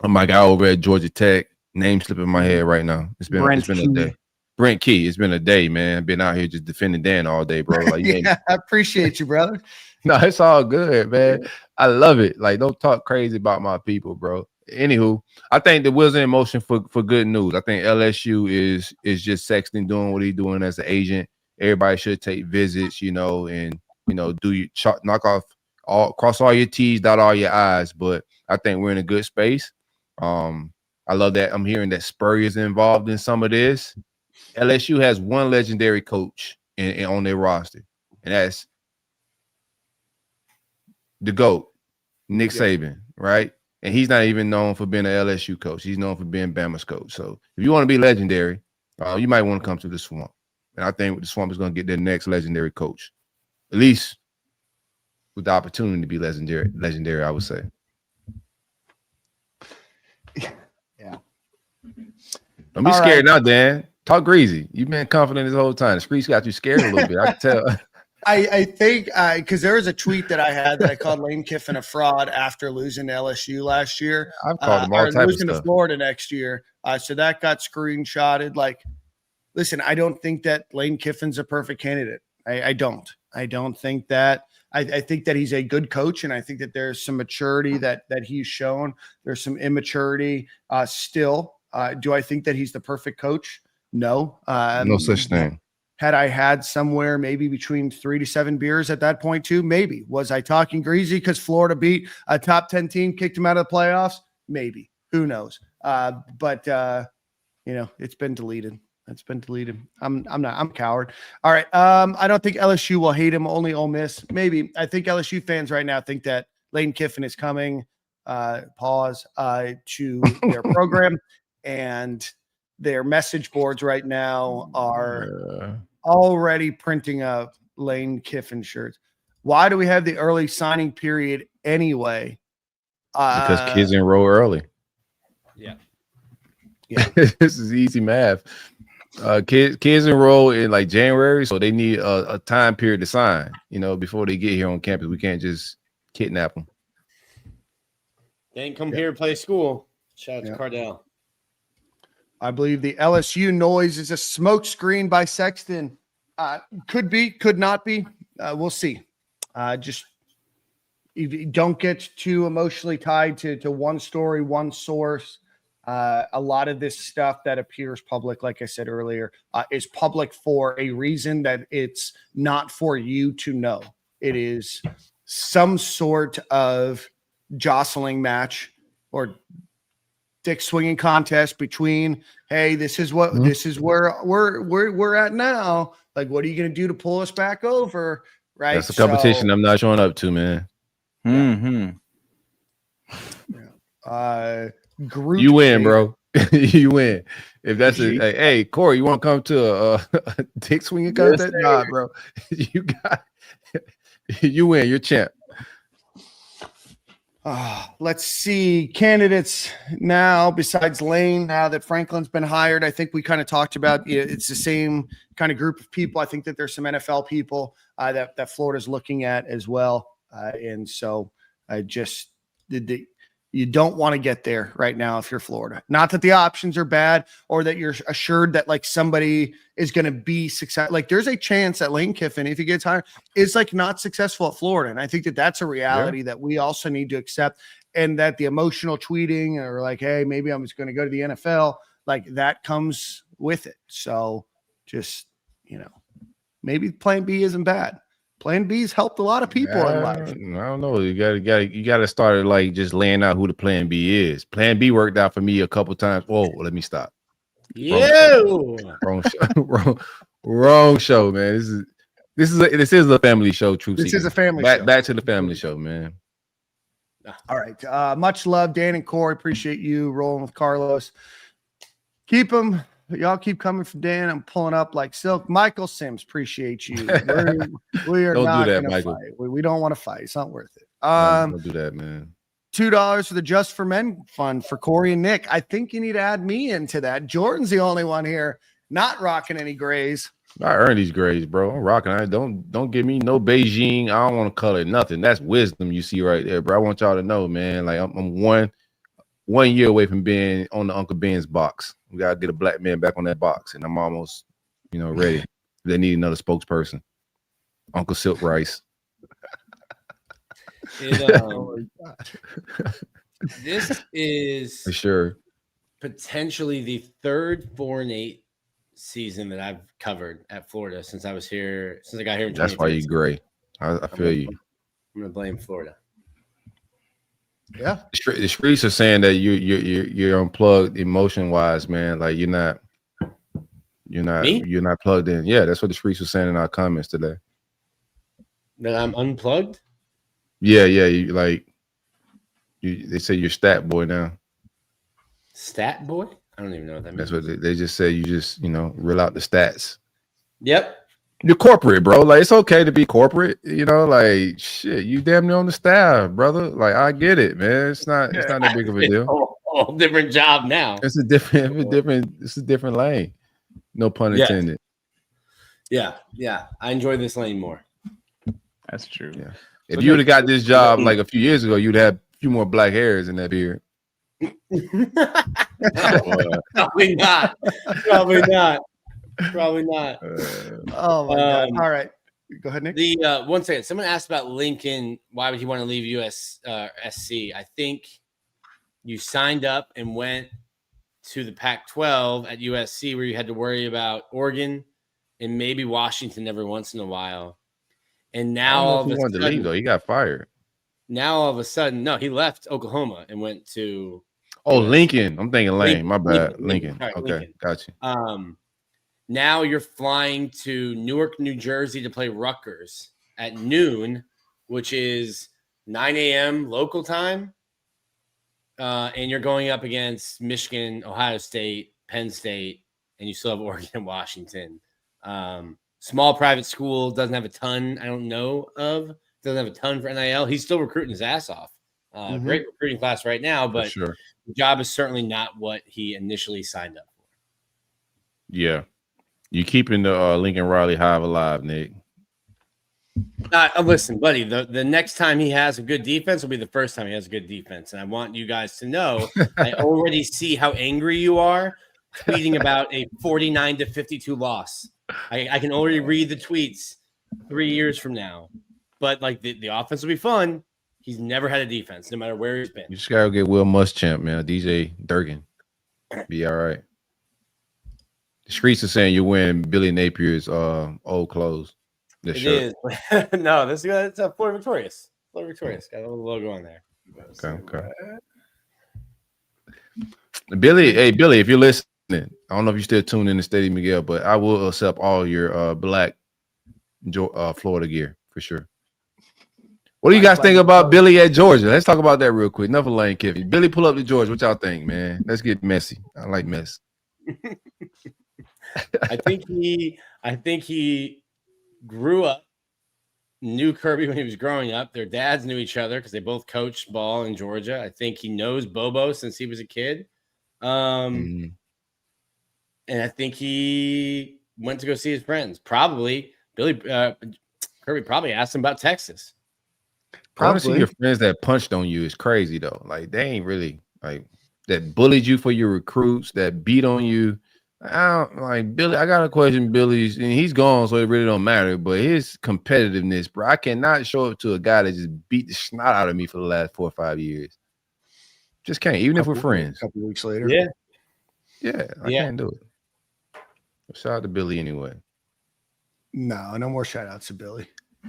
my guy over at Georgia Tech. Name slipping in my head right now. It's been a day. Brent Key. It's been a day, man. Been out here just defending Dan all day, bro. Like, I appreciate you, brother. No, it's all good, man. I love it. Like, don't talk crazy about my people, bro. Anywho, I think the wheels are in motion for good news. I think LSU is just Sexton doing what he's doing as an agent. Everybody should take visits, you know, and you know, knock off cross all your T's, dot all your I's. But I think we're in a good space. I love that I'm hearing that Spurrier is involved in some of this. LSU has one legendary coach on their roster, and that's the GOAT, Nick Saban, right? And he's not even known for being an LSU coach. He's known for being Bama's coach. So if you want to be legendary, you might want to come to the Swamp. And I think the Swamp is going to get their next legendary coach, at least with the opportunity to be legendary, I would say. Yeah. Don't be scared now, Dan. Talk greasy. You've been confident this whole time. The streets got you scared a little bit. I can tell. I think because there was a tweet that I had that I called Lane Kiffin a fraud after losing to LSU last year. I've called him all types of losing stuff. to Florida next year. So that got screenshotted. Like, listen, I don't think that Lane Kiffin's a perfect candidate. I don't. I don't think that. I think that he's a good coach, and I think that there's some maturity that he's shown. There's some immaturity still. Do I think that he's the perfect coach? No. No such thing. Had I had somewhere maybe between 3 to 7 beers at that point too? Maybe. Was I talking greasy because Florida beat a top 10 team, kicked him out of the playoffs? Maybe. Who knows? But it's been deleted. It's been deleted. I'm a coward. All right. I don't think LSU will hate him. Only Ole Miss. Maybe. I think LSU fans right now think that Lane Kiffin is coming. To their program, and their message boards right now are already printing up Lane Kiffin shirts. Why do we have the early signing period anyway? Because kids enroll early. Yeah. This is easy math. Kids enroll in like January, so they need a time period to sign, before they get here on campus. We can't just kidnap them. They ain't come here to play school. Shout out to Cardell. I believe the LSU noise is a smoke screen by Sexton. Could be, could not be. We'll see. Just you don't get too emotionally tied to one story, one source. A lot of this stuff that appears public, like I said earlier, is public for a reason that it's not for you to know. It is some sort of jostling match or dick swinging contest between, hey, this is where we're at now. Like, what are you going to do to pull us back over? Right. That's a competition I'm not showing up to, man. Groot you win, bro. You win. If that's hey, Corey, you want to come to a dick swinging contest? Nah, bro. You win. You're champ. Let's see candidates now besides Lane. Now that Franklin's been hired, I think we kind of talked about it's the same kind of group of people. I think that there's some NFL people that Florida's looking at as well, and so I just you don't want to get there right now if you're Florida. Not that the options are bad or that you're assured that like somebody is going to be successful. Like there's a chance that Lane Kiffin, if he gets hired, is like not successful at Florida. And I think that that's a reality that we also need to accept, and that the emotional tweeting or like, hey, maybe I'm just going to go to the NFL, like that comes with it. So just, maybe plan B isn't bad. Plan B's helped a lot of people in life. I don't know. You gotta start like just laying out who the plan B is. Plan B worked out for me a couple times. Oh, let me stop. Wrong show, man. This is a family show. This is a family show. Back to the family show, man. All right. Much love, Dan and Corey. Appreciate you rolling with Carlos. Keep them. Y'all keep coming from Dan. I'm pulling up like silk. Michael Sims, appreciate you. We are don't not do that, gonna Michael. fight. We don't want to fight. It's not worth it. Don't do that, man. $2 for the Just for Men fund for Corey and Nick. I think you need to add me into that. Jordan's the only one here not rocking any grays. I earn these grades, bro. I'm rocking. Don't give me no Beijing. I don't want to color nothing. That's wisdom you see right there, bro. I want y'all to know, man. Like I'm one year away from being on the Uncle Ben's box. We gotta get a black man back on that box, and I'm almost, ready. They need another spokesperson. Uncle Silk Rice. This is for sure potentially the third 4-8 season that I've covered at Florida since I got here in 2013. That's why you're gray. I feel you. I'm gonna blame Florida. Yeah, the streets are saying that you're unplugged emotion wise, man. Like you're not plugged in. Yeah, that's what the streets were saying in our comments today. That I'm unplugged. Yeah, you like They say you're stat boy now. Stat boy? I don't even know what that means. That's what they just say. You just, reel out the stats. Yep. You're corporate, bro. Like, it's okay to be corporate. Like, shit, you damn near on the staff, brother. Like, I get it, man. It's not that big of a deal. Whole different job now. It's a different lane. No pun intended. Yeah. I enjoy this lane more. That's true. Yeah. If you would have got this job like a few years ago, you'd have a few more black hairs in that beard. Probably not. Probably not. Oh my God. All right. Go ahead, Nick. The 1 second. Someone asked about Lincoln. Why would he want to leave SC? I think you signed up and went to the Pac-12 at USC, where you had to worry about Oregon and maybe Washington every once in a while. And now all of a sudden, to leave, though. He got fired. Now all of a sudden, no, he left Oklahoma and went to. Oh, Lincoln. I'm thinking Lane. My bad. Lincoln. Right, okay, Lincoln. Got you. Now you're flying to Newark, New Jersey to play Rutgers at noon, which is 9 a.m. local time. And you're going up against Michigan, Ohio State, Penn State, and you still have Oregon and Washington. Small private school, doesn't have a ton, I don't know of. Doesn't have a ton for NIL. He's still recruiting his ass off. Great recruiting class right now, but sure. The job is certainly not what he initially signed up for. Yeah. You keeping the Lincoln Riley hive alive, Nick. Listen, buddy, the next time he has a good defense will be the first time he has a good defense. And I want you guys to know, I already see how angry you are tweeting about a 49-52 loss. I can already read the tweets 3 years from now. But like the offense will be fun. He's never had a defense, no matter where he's been. You just gotta get Will Muschamp, man. DJ Durkin. Be all right. The streets are saying you're wearing Billy Napier's old clothes. This shirt. Is. No, this is it's a Florida Victorious. Florida Victorious. Got a little logo on there. Okay. Billy, if you're listening, I don't know if you still tune in to Steady Miguel, but I will accept all your black Florida gear for sure. What do you guys think about Billy at Georgia? Let's talk about that real quick. Enough of Lane Kiffin. Billy, pull up to Georgia. What y'all think, man? Let's get messy. I like mess. I think he grew up, knew Kirby when he was growing up. Their dads knew each other because they both coached ball in Georgia. I think he knows Bobo since he was a kid. And I think he went to go see his friends. Probably Kirby probably asked him about Texas. Honestly, your friends that punched on you is crazy though. Like they ain't really like that bullied you for your recruits, that beat on you. I don't like Billy. I got a question, Billy's, and he's gone, so it really don't matter. But his competitiveness, bro, I cannot show up to a guy that just beat the snot out of me for the last 4 or 5 years. Just can't, even if we're friends. A couple weeks later, yeah, I can't do it. Shout out to Billy anyway. No more shout outs to Billy.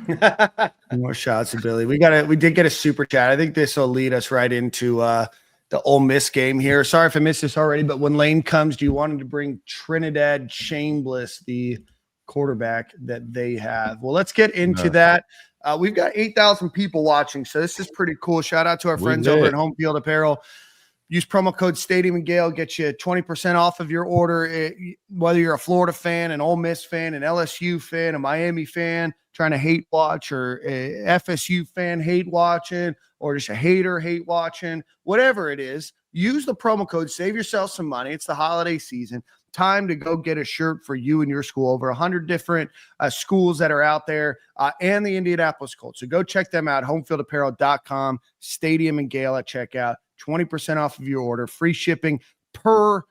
No more shout outs to Billy. We did get a super chat. I think this will lead us right into the Ole Miss game here. Sorry if I missed this already, but when Lane comes, do you want him to bring Trinidad Chambliss, the quarterback that they have? Well, let's get into that. We've got 8,000 people watching, so this is pretty cool. Shout out to our friends over at Home Field Apparel. Use promo code Stadium and Gale, get you 20% off of your order. Whether you're a Florida fan, an Ole Miss fan, an LSU fan, a Miami fan, trying to hate watch, or a FSU fan hate watching, or just a hater hate watching, whatever it is, use the promo code, save yourself some money. It's the holiday season. Time to go get a shirt for you and your school. Over 100 different schools that are out there, and the Indianapolis Colts. So go check them out, homefieldapparel.com, Stadium and Gale at checkout. 20% off of your order, free shipping per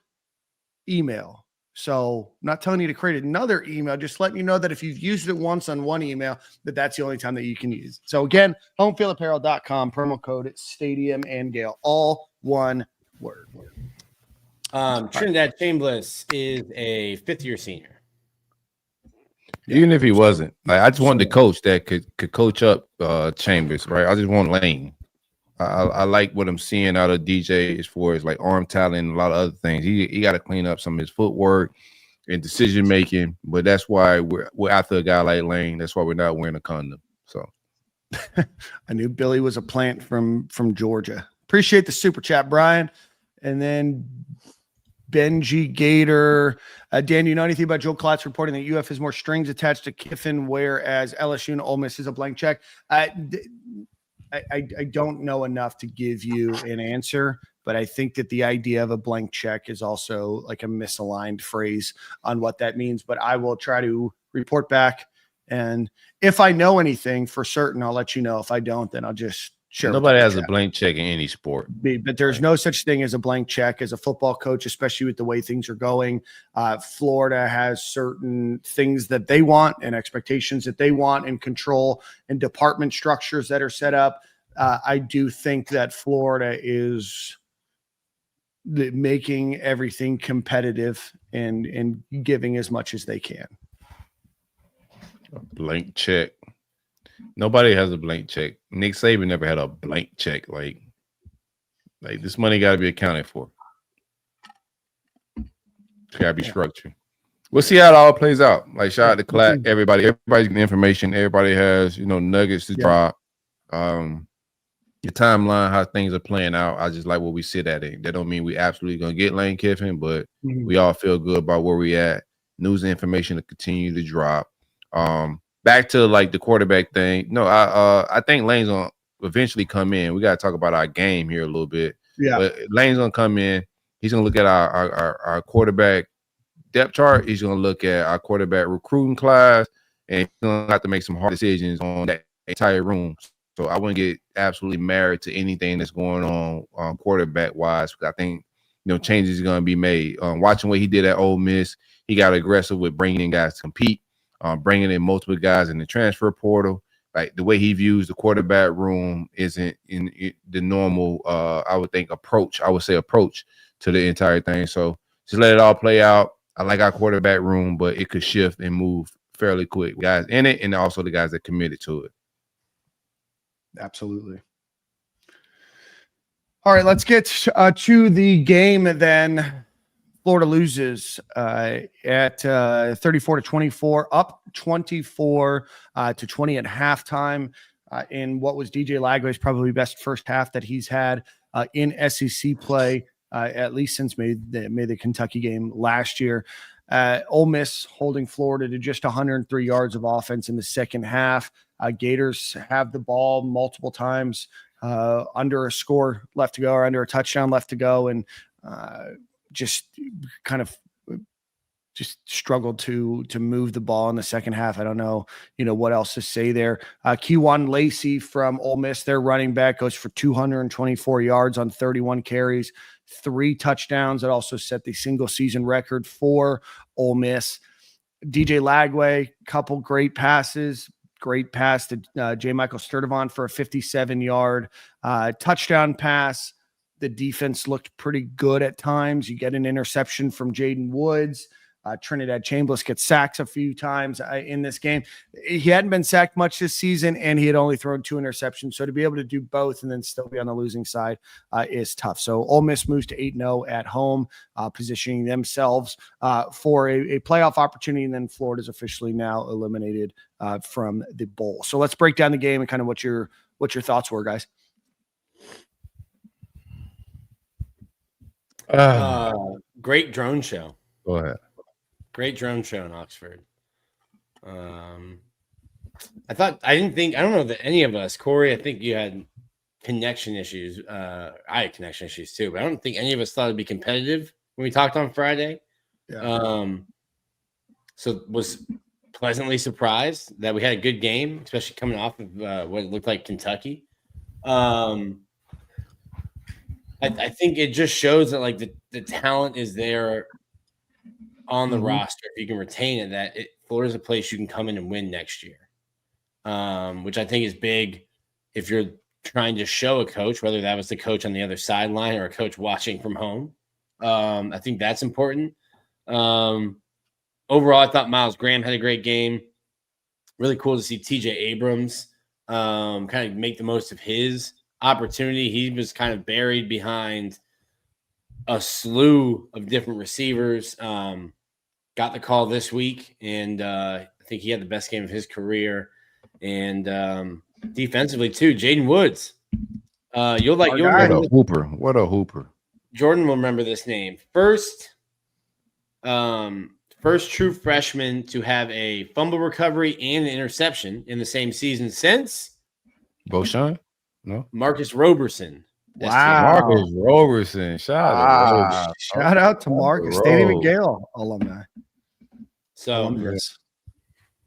email. So I'm not telling you to create another email, just letting you know that if you've used it once on one email, that's the only time that you can use it. So again, homefieldapparel.com, promo code Stadium and Gale, all one word. Trinidad Chambliss is a fifth-year senior. Even if he wasn't, like I just wanted a coach that could coach up Chambers, right? I just want Lane. I like what I'm seeing out of DJ as far as like arm talent and a lot of other things. He got to clean up some of his footwork and decision making, but that's why we're after a guy like Lane. That's why we're not wearing a condom. So I knew Billy was a plant from Georgia. Appreciate the super chat, Brian. And then Benji Gator. Dan, do you know anything about Joel Klatt's reporting that UF has more strings attached to Kiffin, whereas LSU and Ole Miss is a blank check? I don't know enough to give you an answer, but I think that the idea of a blank check is also like a misaligned phrase on what that means. But I will try to report back. And if I know anything for certain, I'll let you know. If I don't, then I'll just share. Nobody has a blank check in any sport. But there's no such thing as a blank check as a football coach, especially with the way things are going. Florida has certain things that they want and expectations that they want and control and department structures that are set up. I do think that Florida is making everything competitive and giving as much as they can. A blank check. Nobody has a blank check. Nick Saban never had a blank check. Like this money got to be accounted for. It's got to be structured. We'll see how it all plays out. Like shout out to Klatt, everybody. Everybody's getting information. Everybody has nuggets to drop. The timeline, how things are playing out. I just like where we sit at it. That don't mean we absolutely gonna get Lane Kiffin, but we all feel good about where we at. News and information to continue to drop. Back to like the quarterback thing. No, I think Lane's gonna eventually come in. We gotta talk about our game here a little bit. Yeah, but Lane's gonna come in. He's gonna look at our quarterback depth chart. He's gonna look at our quarterback recruiting class, and he's gonna have to make some hard decisions on that entire room. So I wouldn't get absolutely married to anything that's going on quarterback wise. I think changes are gonna be made. Watching what he did at Ole Miss, he got aggressive with bringing in guys to compete. Bringing in multiple guys in the transfer portal, like the way he views the quarterback room isn't in the normal, I would say approach to the entire thing. So just let it all play out. I like our quarterback room, but it could shift and move fairly quick. Guys in it, and also the guys that committed to it. Absolutely. All right, let's get to the game then. Florida loses at 34-24, up 24-20 at halftime in what was DJ Lagway's probably best first half that he's had in SEC play, at least since maybe the Kentucky game last year. Ole Miss holding Florida to just 103 yards of offense in the second half. Gators have the ball multiple times under a score left to go or under a touchdown left to go, and just struggled to move the ball in the second half. I don't know, what else to say there. Kewan Lacey from Ole Miss, their running back, goes for 224 yards on 31 carries, 3 touchdowns. That also set the single season record for Ole Miss. DJ Lagway, couple great passes. Great pass to J. Michael Sturdivant for a 57-yard touchdown pass. The defense looked pretty good at times. You get an interception from Jaden Woods. Trinidad Chambliss gets sacked a few times in this game. He hadn't been sacked much this season, and he had only thrown 2 interceptions. So to be able to do both and then still be on the losing side is tough. So Ole Miss moves to 8-0 at home, positioning themselves for a playoff opportunity. And then Florida's officially now eliminated from the bowl. So let's break down the game and kind of what your thoughts were, guys. Great drone show. Go ahead. Great drone show in Oxford. I don't know that any of us, Corey, I think you had connection issues. I had connection issues too, but I don't think any of us thought it'd be competitive when we talked on Friday. Yeah. So was pleasantly surprised that we had a good game, especially coming off of what it looked like Kentucky. I think it just shows that like the talent is there on the roster. If you can retain it, that Florida's a place you can come in and win next year, which I think is big if you're trying to show a coach, whether that was the coach on the other sideline or a coach watching from home. I think that's important. Overall, I thought Miles Graham had a great game. Really cool to see TJ Abrams kind of make the most of his opportunity. He was kind of buried behind a slew of different receivers. Got the call this week, and I think he had the best game of his career. And defensively too, Jaden Woods You'll What remember a hooper. What a hooper. Jordan will remember this name. First true freshman to have a fumble recovery and an interception in the same season since Beauchamp? No. Marcus Roberson. Wow. Marcus Roberson. Shout out. Shout out to Marcus, Stadium and Gale alumni. So Alumnus.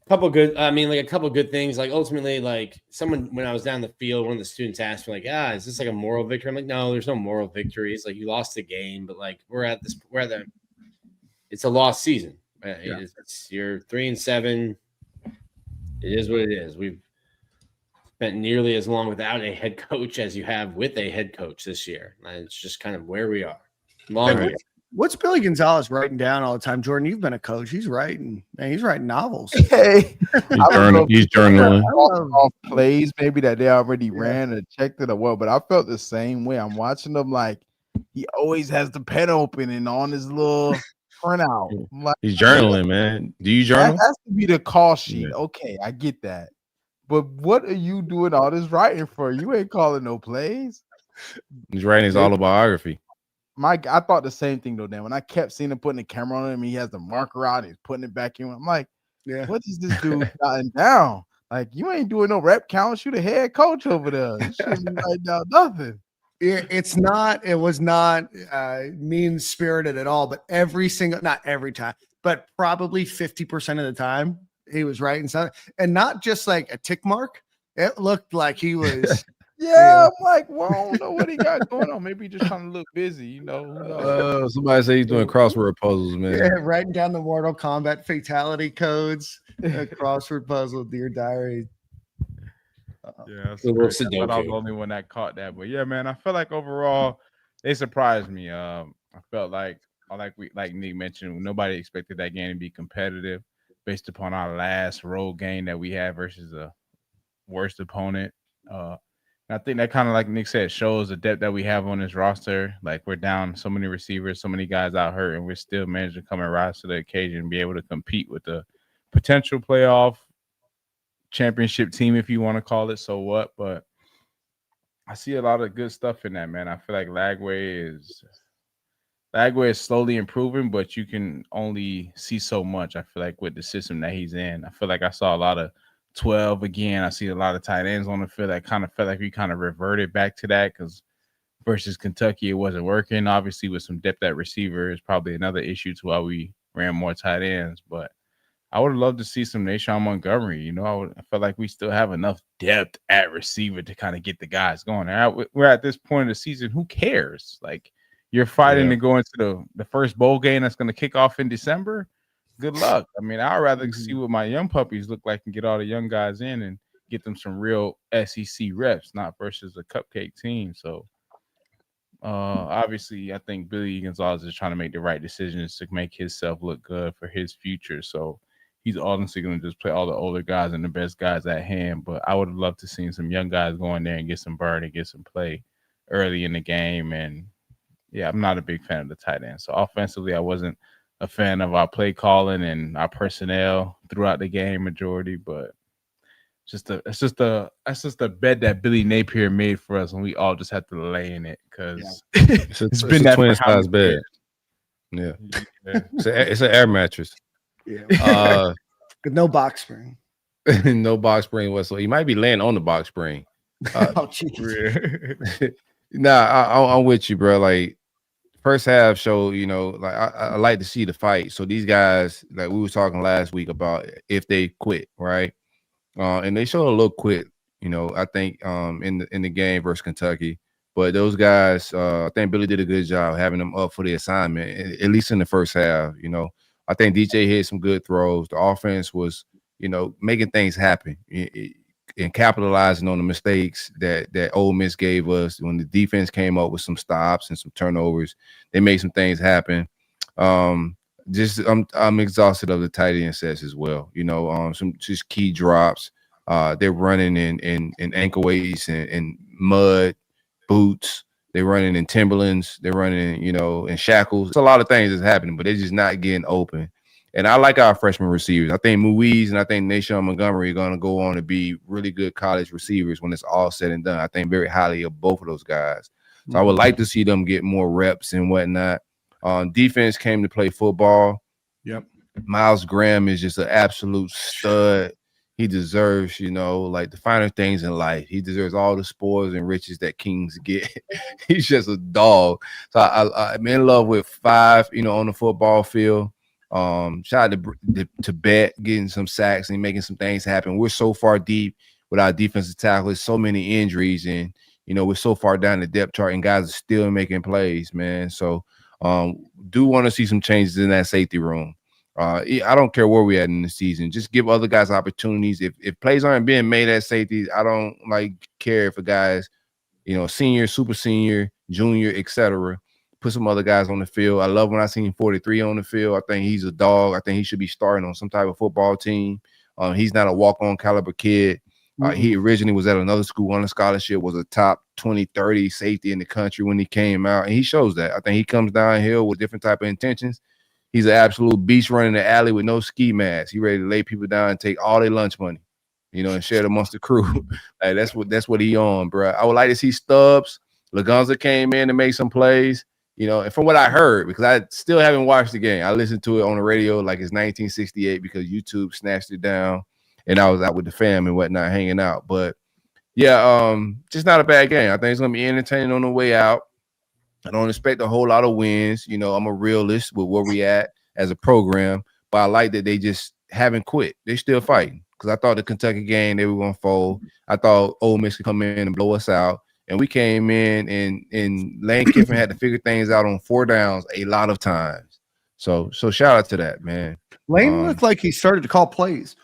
a couple good things. Like ultimately, like someone when I was down the field, one of the students asked me, like, is this like a moral victory? I'm like, no, there's no moral victory. It's like you lost the game, but like it's a lost season. You're 3-7. It is what it is. We've spent nearly as long without a head coach as you have with a head coach this year. And it's just kind of where we are. What's Billy Gonzalez writing down all the time? Jordan, you've been a coach. He's writing novels. Hey, He's journaling. Off plays maybe that they already ran or checked it or what, but I felt the same way. I'm watching them like he always has the pen open and on his little printout. Like, he's journaling, man. Do you journal? That has to be the call sheet. Yeah. Okay, I get that. But what are you doing all this writing for? You ain't calling no plays. He's writing his autobiography. I thought the same thing though. Dan, when I kept seeing him putting the camera on him, he has the marker out, he's putting it back in. I'm like, what is this dude jotting down? Like, you ain't doing no rep counts. You the head coach over there. You shouldn't write down nothing. It was not mean-spirited at all, but not every time, but probably 50% of the time he was writing something, and not just like a tick mark. It looked like he was. I'm like, well, I don't know what he got going on. Maybe he's just trying to look busy, you know. Somebody say he's doing crossword puzzles, man. Yeah, writing down the Mortal Kombat fatality codes, crossword puzzle, Dear Diary. Yeah, I was the only one that caught that. But yeah, man, I feel like overall they surprised me. I felt like Nick mentioned, nobody expected that game to be competitive based upon our last road game that we had versus a worst opponent. I think that kind of, like Nick said, shows the depth that we have on this roster. Like, we're down so many receivers, so many guys out hurt, and we're still managing to come and rise to the occasion and be able to compete with the potential playoff championship team, if you want to call it. So what? But I see a lot of good stuff in that, man. I feel like Lagway is slowly improving, but you can only see so much. I feel like with the system that he's in, I feel like I saw a lot of 12 again. I see a lot of tight ends on the field. I kind of felt like we kind of reverted back to that because versus Kentucky, it wasn't working. Obviously, with some depth at receiver is probably another issue to why we ran more tight ends. But I would have loved to see some Nashawn Montgomery. You know, I felt like we still have enough depth at receiver to kind of get the guys going. We're at this point of the season. Who cares? Like, you're fighting to go into the first bowl game that's going to kick off in December. Good luck. I mean, I'd rather see what my young puppies look like and get all the young guys in and get them some real SEC reps, not versus a cupcake team. So, obviously, I think Billy Gonzalez is trying to make the right decisions to make himself look good for his future. So, he's honestly going to just play all the older guys and the best guys at hand. But I would have loved to see some young guys go in there and get some burn and get some play early in the game. And, yeah, I'm not a big fan of the tight end. So, offensively, I wasn't a fan of our play calling and our personnel throughout the game majority, but it's just a bet that Billy Napier made for us, and we all just have to lay in it because it's been that twin size bed. Yeah. It's an air mattress. Yeah. With no box spring. No box spring whatsoever. You might be laying on the box spring. Oh, jeez. I'm with you, bro. Like, first half show, you know, like I like to see the fight. So these guys, like we was talking last week about if they quit, right? And they showed a little quit, you know, I think in the game versus Kentucky. But those guys, I think Billy did a good job having them up for the assignment, at least in the first half. You know, I think DJ hit some good throws. The offense was, you know, making things happen and capitalizing on the mistakes that Ole Miss gave us when the defense came up with some stops and some turnovers. They made some things happen. I'm exhausted of the tight end sets as well. You know, some just key drops. They're running in ankle weights and mud boots. They're running in Timberlands. They're running, you know, in shackles. It's a lot of things that's happening, but they're just not getting open. And I like our freshman receivers. I think Muiz and I think Nashawn Montgomery are going to go on to be really good college receivers when it's all said and done. I think very highly of both of those guys. So I would like to see them get more reps and whatnot. Defense came to play football. Yep. Miles Graham is just an absolute stud. He deserves, like the finer things in life. He deserves all the spoils and riches that kings get. He's just a dog. So I'm in love with 5, on the football field. Shout out to Bet getting some sacks and making some things happen. We're so far deep with our defensive tackles, so many injuries, and we're so far down the depth chart, and guys are still making plays, man. So do want to see some changes in that safety room. I don't care where we're at in the season. Just give other guys opportunities. If plays aren't being made at safety, I don't care if a guy's, senior, super senior, junior, etc. Put some other guys on the field. I love when I seen 43 on the field. I think he's a dog. I think he should be starting on some type of football team. He's not a walk-on caliber kid. He originally was at another school on a scholarship, was a top 20, 30 safety in the country when he came out, and he shows that. I think he comes downhill with different type of intentions. He's an absolute beast running the alley with no ski mask. He ready to lay people down and take all their lunch money, and share it amongst the crew. That's what he on, bro. I would like to see Stubbs. Lagunza came in to make some plays, and from what I heard, because I still haven't watched the game. I listened to it on the radio like it's 1968 because YouTube snatched it down, and I was out with the fam and whatnot hanging out. But yeah, just not a bad game. I think it's gonna be entertaining on the way out. I don't expect a whole lot of wins. I'm a realist with where we at as a program, but I like that they just haven't quit. They're still fighting, because I thought the Kentucky game, they were going to fold. I thought Ole Miss could come in and blow us out, and we came in, and Lane Kiffin had to figure things out on 4 downs a lot of times. So shout out to that, man. Lane looked like he started to call plays.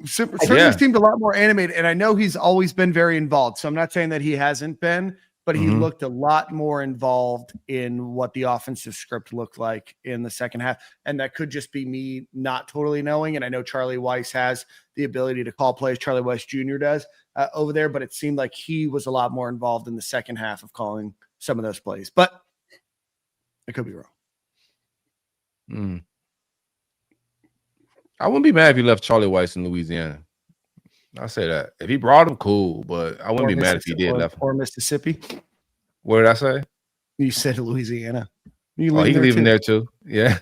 Certainly seemed a lot more animated, and I know he's always been very involved, so I'm not saying that he hasn't been, but he looked a lot more involved in what the offensive script looked like in the second half. And that could just be me not totally knowing. And I know Charlie Weiss has the ability to call plays. Charlie Weiss Jr. does over there, but it seemed like he was a lot more involved in the second half of calling some of those plays. But I could be wrong. I wouldn't be mad if he left Charlie Weiss in Louisiana. I say that. If he brought him, cool, but I wouldn't be mad if he did left him. Or Mississippi. What did I say? You said Louisiana. He can leave him there too. Yeah.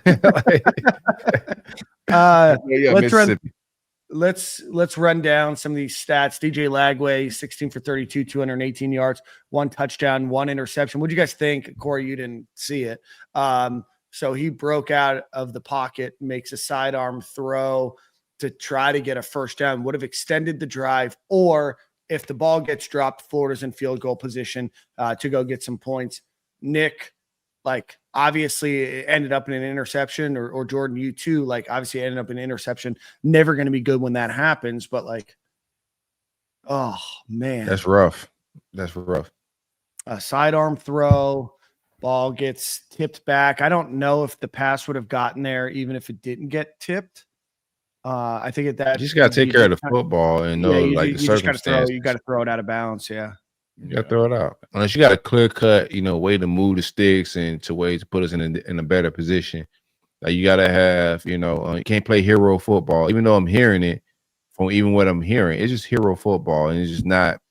Let's run down some of these stats. DJ Lagway, 16 for 32, 218 yards, 1 touchdown, 1 interception. What do you guys think? Corey, you didn't see it. So he broke out of the pocket, makes a sidearm throw to try to get a first down, would have extended the drive, or if the ball gets dropped, Florida's in field goal position to go get some points. Nick, obviously it ended up in an interception, or Jordan, you too, obviously ended up in an interception. Never going to be good when that happens, but oh man. That's rough. A sidearm throw, ball gets tipped back. I don't know if the pass would have gotten there even if it didn't get tipped. I think that you just got to take care of the football and know the circumstances. You got to throw it out of bounds. Yeah. You got to throw it out. Unless you got a clear cut, way to move the sticks and to ways to put us in a better position. You got to have, you can't play hero football, even though I'm hearing it from even what I'm hearing. It's just hero football, and it's just not,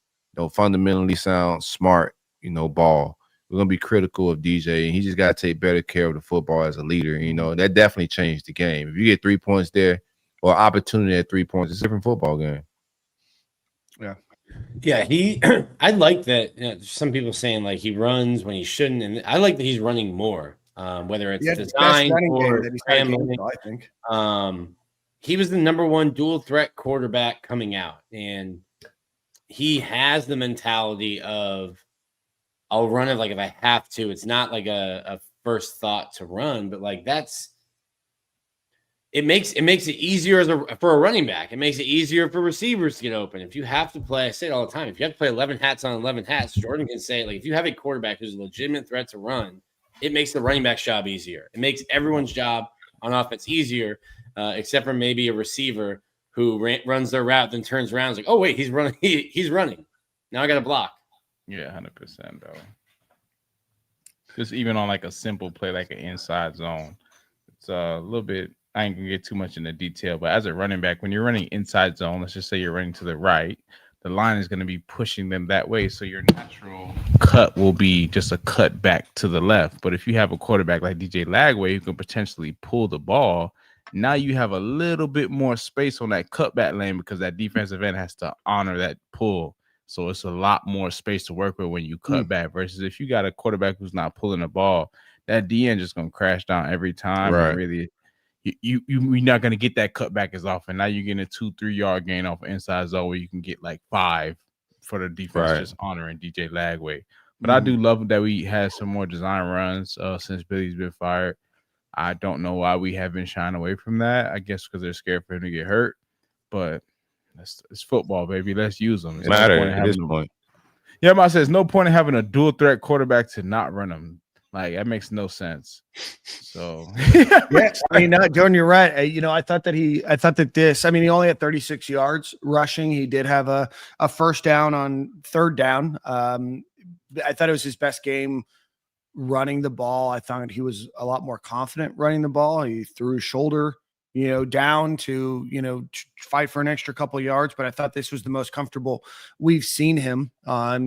fundamentally sound smart, ball. We're going to be critical of DJ, and he just got to take better care of the football as a leader. That definitely changed the game. If you get 3 points there, or opportunity at 3 points, it's a different football game. Yeah, I like that. Some people saying he runs when he shouldn't, and I like that he's running more. Whether it's design or scrambling, I think. He was the #1 dual threat quarterback coming out, and he has the mentality of, I'll run it if I have to. It's not a first thought to run, but that's. It makes it easier for a running back. It makes it easier for receivers to get open. If you have to play, I say it all the time, if you have to play 11 hats on 11 hats, Jordan can say, if you have a quarterback who's a legitimate threat to run, it makes the running back's job easier. It makes everyone's job on offense easier, except for maybe a receiver who runs their route, then turns around and is oh, wait, he's running. He's running. Now I got to block. Yeah, 100% though. Just even on a simple play, an inside zone. it's a little bit. I ain't gonna get too much into detail, but as a running back, when you're running inside zone, let's just say you're running to the right, the line is going to be pushing them that way. So your natural cut will be just a cut back to the left. But if you have a quarterback like DJ Lagway who can potentially pull the ball, now you have a little bit more space on that cutback lane because that defensive end has to honor that pull. So it's a lot more space to work with when you cut back versus if you got a quarterback who's not pulling the ball, that DN just going to crash down every time. Right. And really, you're not going to get that cutback as often. Now you're getting a 2-3 yard gain off inside zone where you can get like 5 for the defense just honoring DJ Lagway. But I do love that we had some more design runs since Billy's been fired. I don't know why we have been shying away from that. I guess because they're scared for him to get hurt. But it's football, baby. Let's use them. It's matter at this point. Yeah, but I said there's no point in having a dual threat quarterback to not run them. Like that makes no sense. So yeah, I mean, Jordan, you're right. I thought that he only had 36 yards rushing. He did have a first down on third down. I thought it was his best game running the ball. I thought he was a lot more confident running the ball. He threw his shoulder, down to, fight for an extra couple of yards. But I thought this was the most comfortable we've seen him.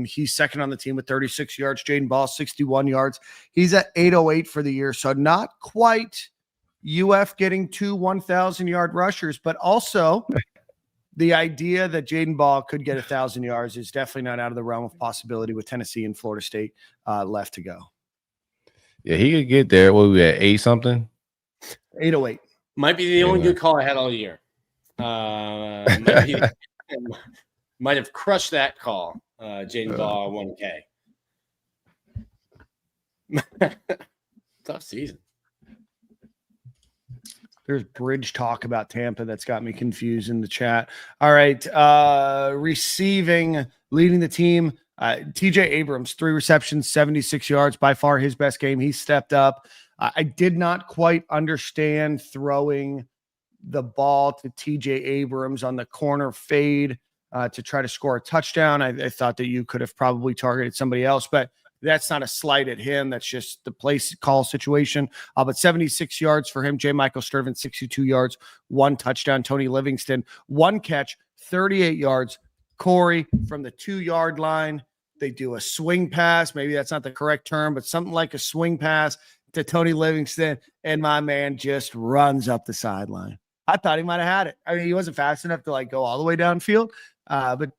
He's second on the team with 36 yards. Jaden Ball, 61 yards. He's at 808 for the year. So not quite UF getting 2 1,000-yard rushers, but also the idea that Jaden Ball could get 1,000 yards is definitely not out of the realm of possibility with Tennessee and Florida State left to go. Yeah, he could get there. What we at 8 something? 808. Might be the only good call I had all year. Might have crushed that call. Jaden Ball 1K. Tough season. There's bridge talk about Tampa that's got me confused in the chat. All right. Receiving, leading the team. TJ Abrams, 3 receptions, 76 yards, by far his best game. He stepped up. I did not quite understand throwing the ball to TJ Abrams on the corner fade to try to score a touchdown. I thought that you could have probably targeted somebody else, but that's not a slight at him. That's just the place call situation. But 76 yards for him. J. Michael Sturvin, 62 yards, 1 touchdown. Tony Livingston, 1 catch, 38 yards. Corey from the 2-yard line. They do a swing pass. Maybe that's not the correct term, but something like a swing pass to Tony Livingston, and my man just runs up the sideline. I thought he might have had it. I mean, he wasn't fast enough to go all the way downfield, but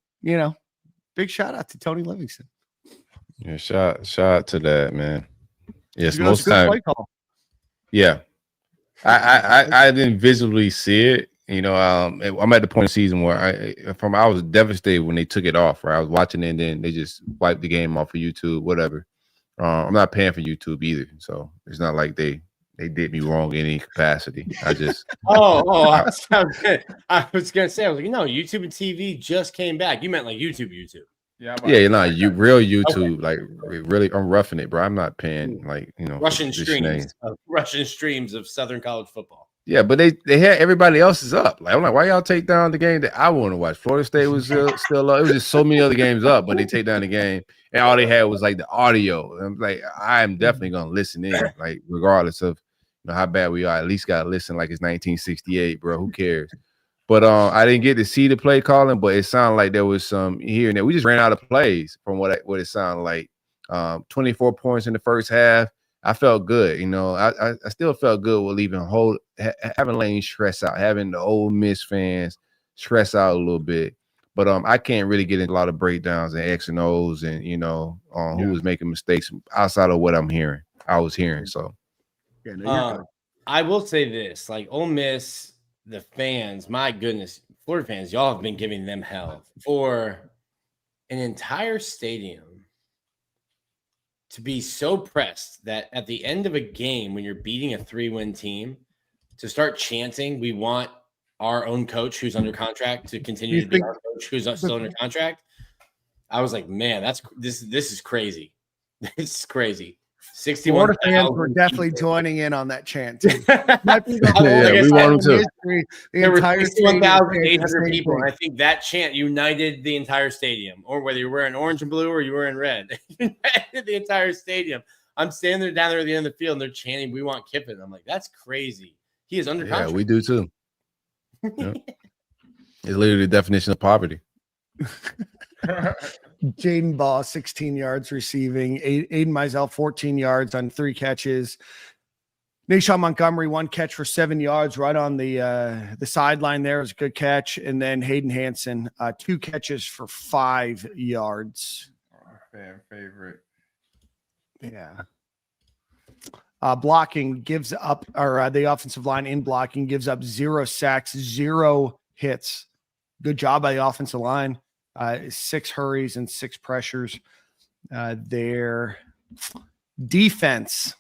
big shout out to Tony Livingston. Yeah, shout out to that, man. Yes, most time. Yeah, I didn't visibly see it. I'm at the point of the season where I was devastated when they took it off. Right, I was watching it and then they just wiped the game off of YouTube, whatever. I'm not paying for YouTube either, so it's not like they did me wrong in any capacity. I just I was gonna say, YouTube and TV just came back. You meant like YouTube. Yeah, real YouTube, okay. Like really, I'm roughing it, bro. I'm not paying Russian streams of Southern college football. Yeah, but they had everybody else's up. Like I'm like, why y'all take down the game that I want to watch? Florida State was still up. It was just so many other games up, but they take down the game, and all they had was like the audio. And I'm like, I am definitely gonna listen in, like regardless of how bad we are. At least gotta listen like it's 1968, bro. Who cares? But I didn't get to see the play calling, but it sounded like there was some here and there. We just ran out of plays from what it sounded like. 24 points in the first half. I felt good, I still felt good with having Lane stress out, having the Ole Miss fans stress out a little bit. But I can't really get into a lot of breakdowns and X and O's and who was making mistakes outside of what I was hearing. So I will say this, like Ole Miss, the fans, my goodness, Florida fans, y'all have been giving them hell for an entire stadium to be so pressed that at the end of a game, when you're beating a 3-win team, to start chanting, we want our own coach who's under contract to continue to be our coach who's still under contract. I was like, man, this is crazy. This is crazy. 61 fans were definitely joining in on that chant. Too. We want them to. There were 61,800 people, and I think that chant united the entire stadium. Or whether you were in orange and blue or you were in red, united the entire stadium. I'm standing there down there at the end of the field, and they're chanting, "We want Kiffin." I'm like, that's crazy. He is under contract. Yeah, we do too. Yep. It's literally the definition of poverty. Jaden Ball, 16 yards receiving. Aiden Mizell, 14 yards on 3 catches. Nashawn Montgomery, 1 catch for 7 yards right on the sideline there. It was a good catch. And then Hayden Hansen, 2 catches for 5 yards. Fan favorite. Yeah. Blocking gives up, or the offensive line in blocking gives up 0 sacks, 0 hits. Good job by the offensive line. 6 hurries and 6 pressures. Their defense.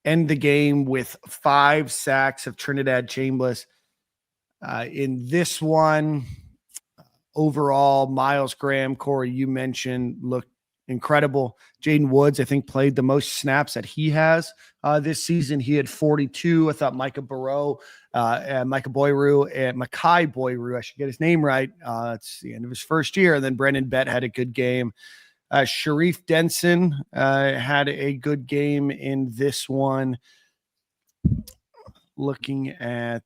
End the game with 5 sacks of Trinidad Chambliss. In this one, overall, Miles Graham, Corey, you mentioned, looked incredible. Jaden Woods, I think, played the most snaps that he has this season. He had 42. I thought Micah Boyru, I should get his name right. It's the end of his first year. And then Brendan Bett had a good game. Sharif Denson had a good game in this one. Looking at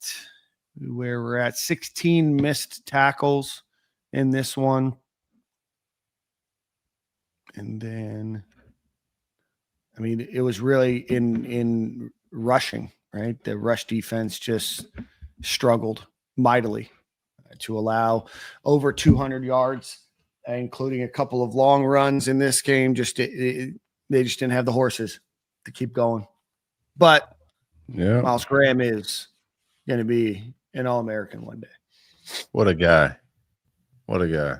where we're at, 16 missed tackles in this one. And then, I mean, it was really in rushing, right? The rush defense just struggled mightily to allow over 200 yards, including a couple of long runs in this game. They just didn't have the horses to keep going. But yeah, Miles Graham is going to be an All-American one day. What a guy. What a guy.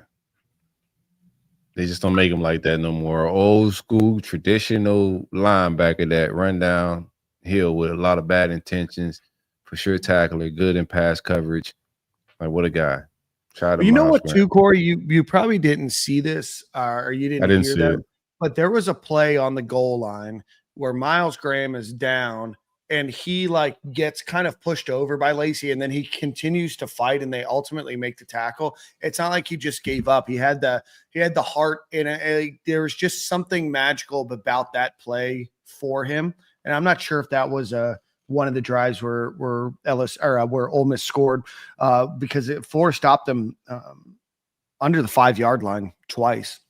They just don't make him like that no more. Old school, traditional linebacker that run down hill with a lot of bad intentions. For sure, tackler, good in pass coverage. Like, what a guy. You know what, too, Corey? You probably didn't see this, or you didn't hear see that. it. But there was a play on the goal line where Miles Graham is down, and he gets kind of pushed over by Lacey, and then he continues to fight, and they ultimately make the tackle. It's not like he just gave up. He had the heart in it. There was just something magical about that play for him, and I'm not sure if that was one of the drives where Ole Miss scored because Florida stopped them under the 5-yard line twice.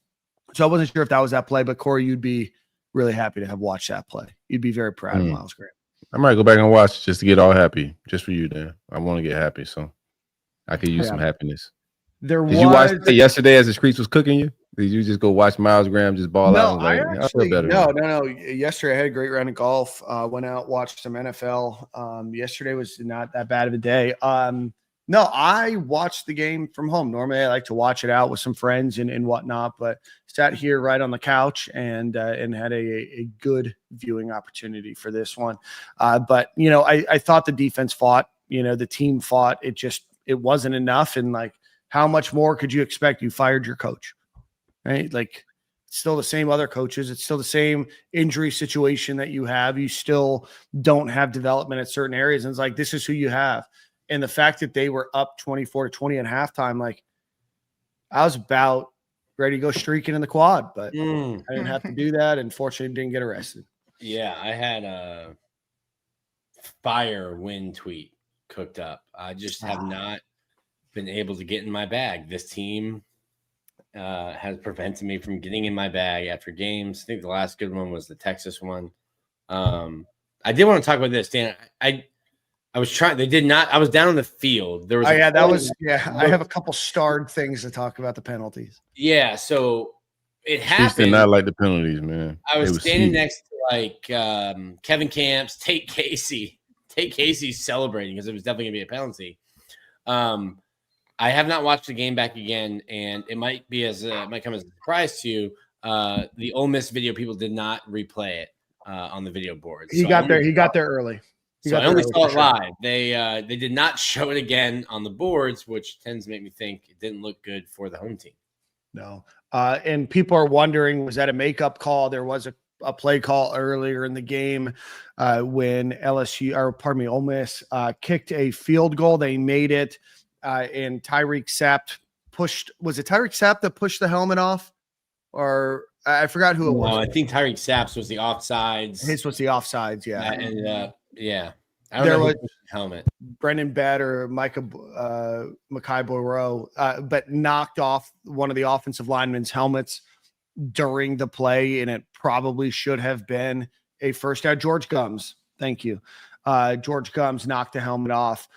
So I wasn't sure if that was that play, but Corey, you'd be really happy to have watched that play. You'd be very proud of Miles Graham. I might go back and watch just to get all happy, just for you, Dan. I want to get happy, so I could use some happiness. Did you watch it yesterday as the streets was cooking you? Did you just go watch Miles Graham just ball out? I feel better. No. Yesterday I had a great round of golf. Went out, watched some NFL. Yesterday was not that bad of a day. No, I watched the game from home. Normally I like to watch it out with some friends and whatnot, but sat here right on the couch and had a good viewing opportunity for this one. But I thought the defense fought, the team fought. It wasn't enough. And how much more could you expect? You fired your coach, right? It's still the same other coaches. It's still the same injury situation that you have. You still don't have development at certain areas. And it's this is who you have. And the fact that they were up 24-20 at halftime, I was about ready to go streaking in the quad, but I didn't have to do that. And fortunately didn't get arrested. Yeah, I had a fire win tweet cooked up. I just have not been able to get in my bag. This team has prevented me from getting in my bag after games. I think the last good one was the Texas one. I did want to talk about this, Dan. I was trying. They did not. I was down on the field. There was. I have a couple starred things to talk about the penalties. Yeah. So it happened. Chiefs did not like the penalties, man. I was standing next to Kevin Camps, Tate Casey celebrating because it was definitely gonna be a penalty. I have not watched the game back again, and it might come as a surprise to you. The Ole Miss video people did not replay it on the video board. He got there early. So I only saw it live. They did not show it again on the boards, which tends to make me think it didn't look good for the home team. No. And people are wondering, was that a makeup call? There was a play call earlier in the game when Ole Miss kicked a field goal. They made it, and Tyreek Sapp pushed. Was it Tyreek Sapp that pushed the helmet off? Or I forgot who it was. No, I think Tyreek Saps was the offsides. His was the offsides. Yeah. That ended up, yeah. I don't There know was who pushed the helmet. Brendan Bett or Makai Boyrow, but knocked off one of the offensive linemen's helmets during the play, and it probably should have been a first down. George Gums, thank you. George Gums knocked the helmet off.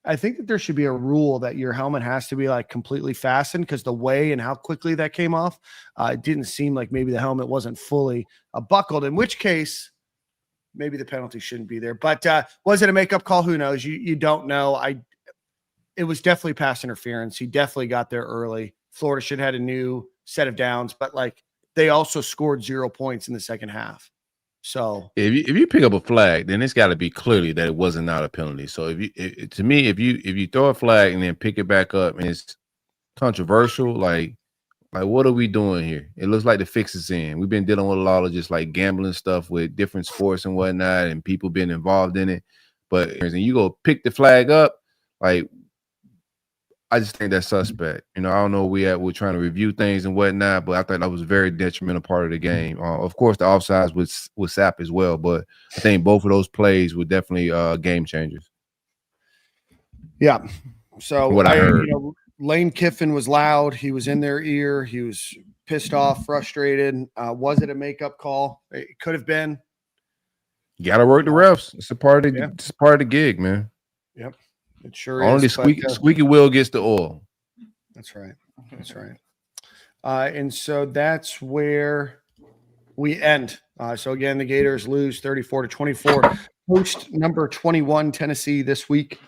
I think that there should be a rule that your helmet has to be like completely fastened, because the way and how quickly that came off, it didn't seem like maybe the helmet wasn't fully buckled, in which case maybe the penalty shouldn't be there. But was it a makeup call? Who knows? You don't know. It was definitely pass interference. He definitely got there early. Florida should have had a new set of downs, but like they also scored 0 points in the second half. So if you pick up a flag, then it's got to be clearly that it wasn't not a penalty. So if you throw a flag and then pick it back up and it's controversial, like what are we doing here? It looks like the fix is in. We've been dealing with a lot of just like gambling stuff with different sports and whatnot, and people being involved in it. But when you go pick the flag up, like I just think that's suspect. I don't know where we're trying to review things and whatnot, but I think that was a very detrimental part of the game. Of course, the offsides was sap as well, but I think both of those plays were definitely game changers. Yeah. So what I heard. Lane Kiffin was loud. He was in their ear. He was pissed off, frustrated. Was it a makeup call? It could have been. You got to work the refs. It's a part of the gig, man. Yep. It sure Only is. squeaky wheel gets the oil. That's right. That's right. And so that's where we end. So again, the Gators lose 34-24. Host number 21 Tennessee this week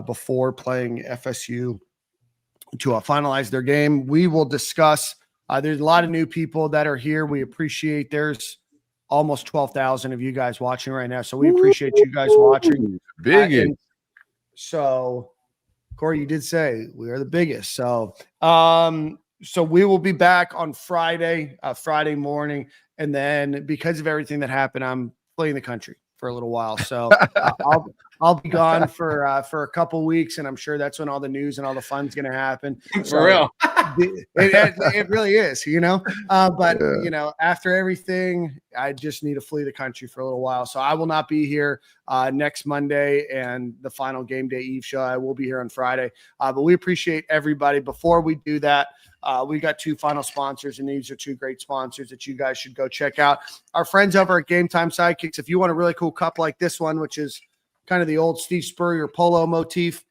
before playing FSU to finalize their game. We will discuss. There's a lot of new people that are here. We appreciate. There's almost 12,000 of you guys watching right now, so we appreciate you guys watching. Big. So, Corey, you did say we are the biggest. So, so we will be back on Friday morning, and then because of everything that happened, I'm fleeing the country for a little while. So I'll be gone for a couple weeks, and I'm sure that's when all the news and all the fun's going to happen. For real. It really is, but after everything, I just need to flee the country for a little while. So I will not be here next Monday and the final game day Eve show. I will be here on Friday, but we appreciate everybody. Before we do that, we got two final sponsors, and these are two great sponsors that you guys should go check out. Our friends over at Game Time Sidekicks. If you want a really cool cup like this one, which is kind of the old Steve Spurrier polo motif,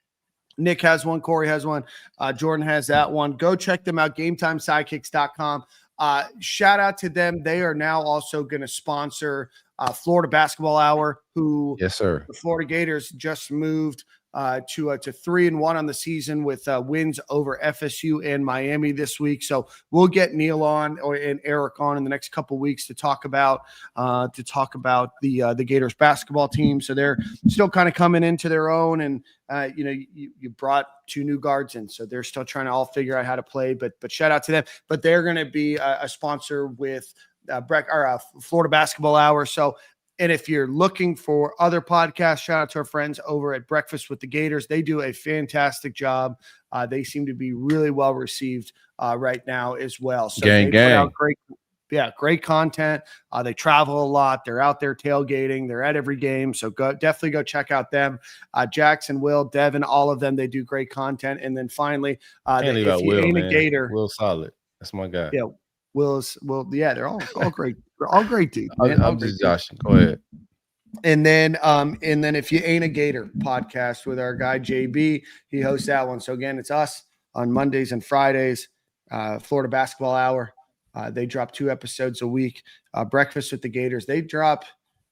Nick has one, Corey has one, Jordan has that one. Go check them out, GameTimeSidekicks.com. Shout out to them. They are now also going to sponsor Florida Basketball Hour, who yes, sir. The Florida Gators just moved to 3-1 on the season with wins over FSU and Miami this week. So we'll get Neil on and Eric on in the next couple of weeks to talk about the Gators basketball team. So they're still kind of coming into their own, and you brought two new guards in, so they're still trying to all figure out how to play. But shout out to them. But they're going to be a sponsor with Florida Basketball Hour. So. And if you're looking for other podcasts, shout out to our friends over at Breakfast with the Gators. They do a fantastic job. They seem to be really well received right now as well. So they put out great content. They travel a lot. They're out there tailgating. They're at every game. So definitely go check out them. Jackson, Will, Devin, all of them. They do great content. And then finally, if you ain't a Gator, Will solid. That's my guy. Yeah, they're all great. They're all great dudes. I'm just joshing. Go ahead. And then if you ain't a Gator podcast with our guy JB, he hosts that one. So again, it's us on Mondays and Fridays. Florida Basketball Hour. They drop 2 episodes a week. Breakfast with the Gators. They drop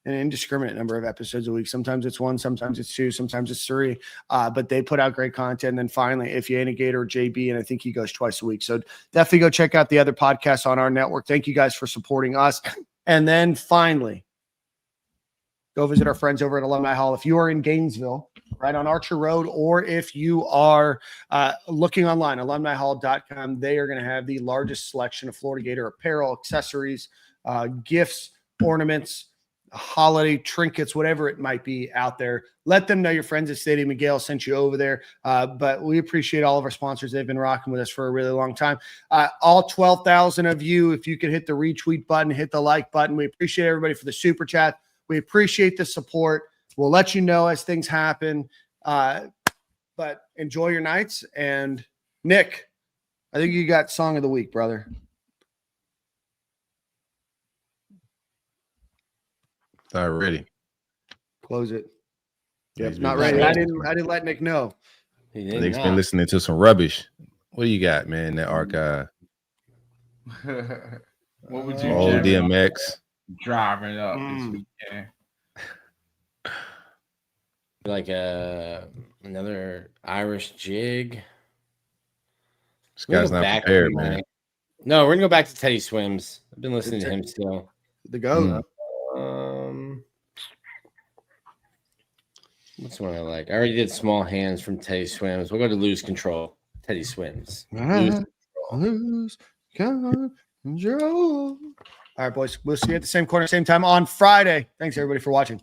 an indiscriminate number of episodes a week. Sometimes it's 1, sometimes it's 2, sometimes it's 3. But they put out great content. And then finally, if you ain't a Gator, JB, and I think he goes twice a week. So definitely go check out the other podcasts on our network. Thank you guys for supporting us. And then finally, go visit our friends over at Alumni Hall. If you are in Gainesville, right on Archer Road, or if you are looking online, alumnihall.com, they are going to have the largest selection of Florida Gator apparel, accessories, gifts, ornaments, holiday trinkets, whatever it might be out there. Let them know your friends at Stadium and Gale sent you over there. But we appreciate all of our sponsors. They've been rocking with us for a really long time. All 12,000 of you, if you could hit the retweet button, hit the like button. We appreciate everybody for the super chat. We appreciate the support. We'll let you know as things happen. But enjoy your nights. And Nick, I think you got song of the week, brother. Not ready. Close it. Yep, He's not been ready. listening. I didn't let Nick know. Nick's been listening to some rubbish. What do you got, man? In that archive. What would you Old jam DMX. driving up this weekend? Like another Irish jig. This guy's not prepared, man. No, we're gonna go back to Teddy Swims. I've been listening to him still. The GOAT. What's one I like? I already did Small Hands from Teddy Swims. We'll go to Lose Control. Teddy Swims. Lose control. All right, boys. We'll see you at the same corner, same time on Friday. Thanks, everybody, for watching.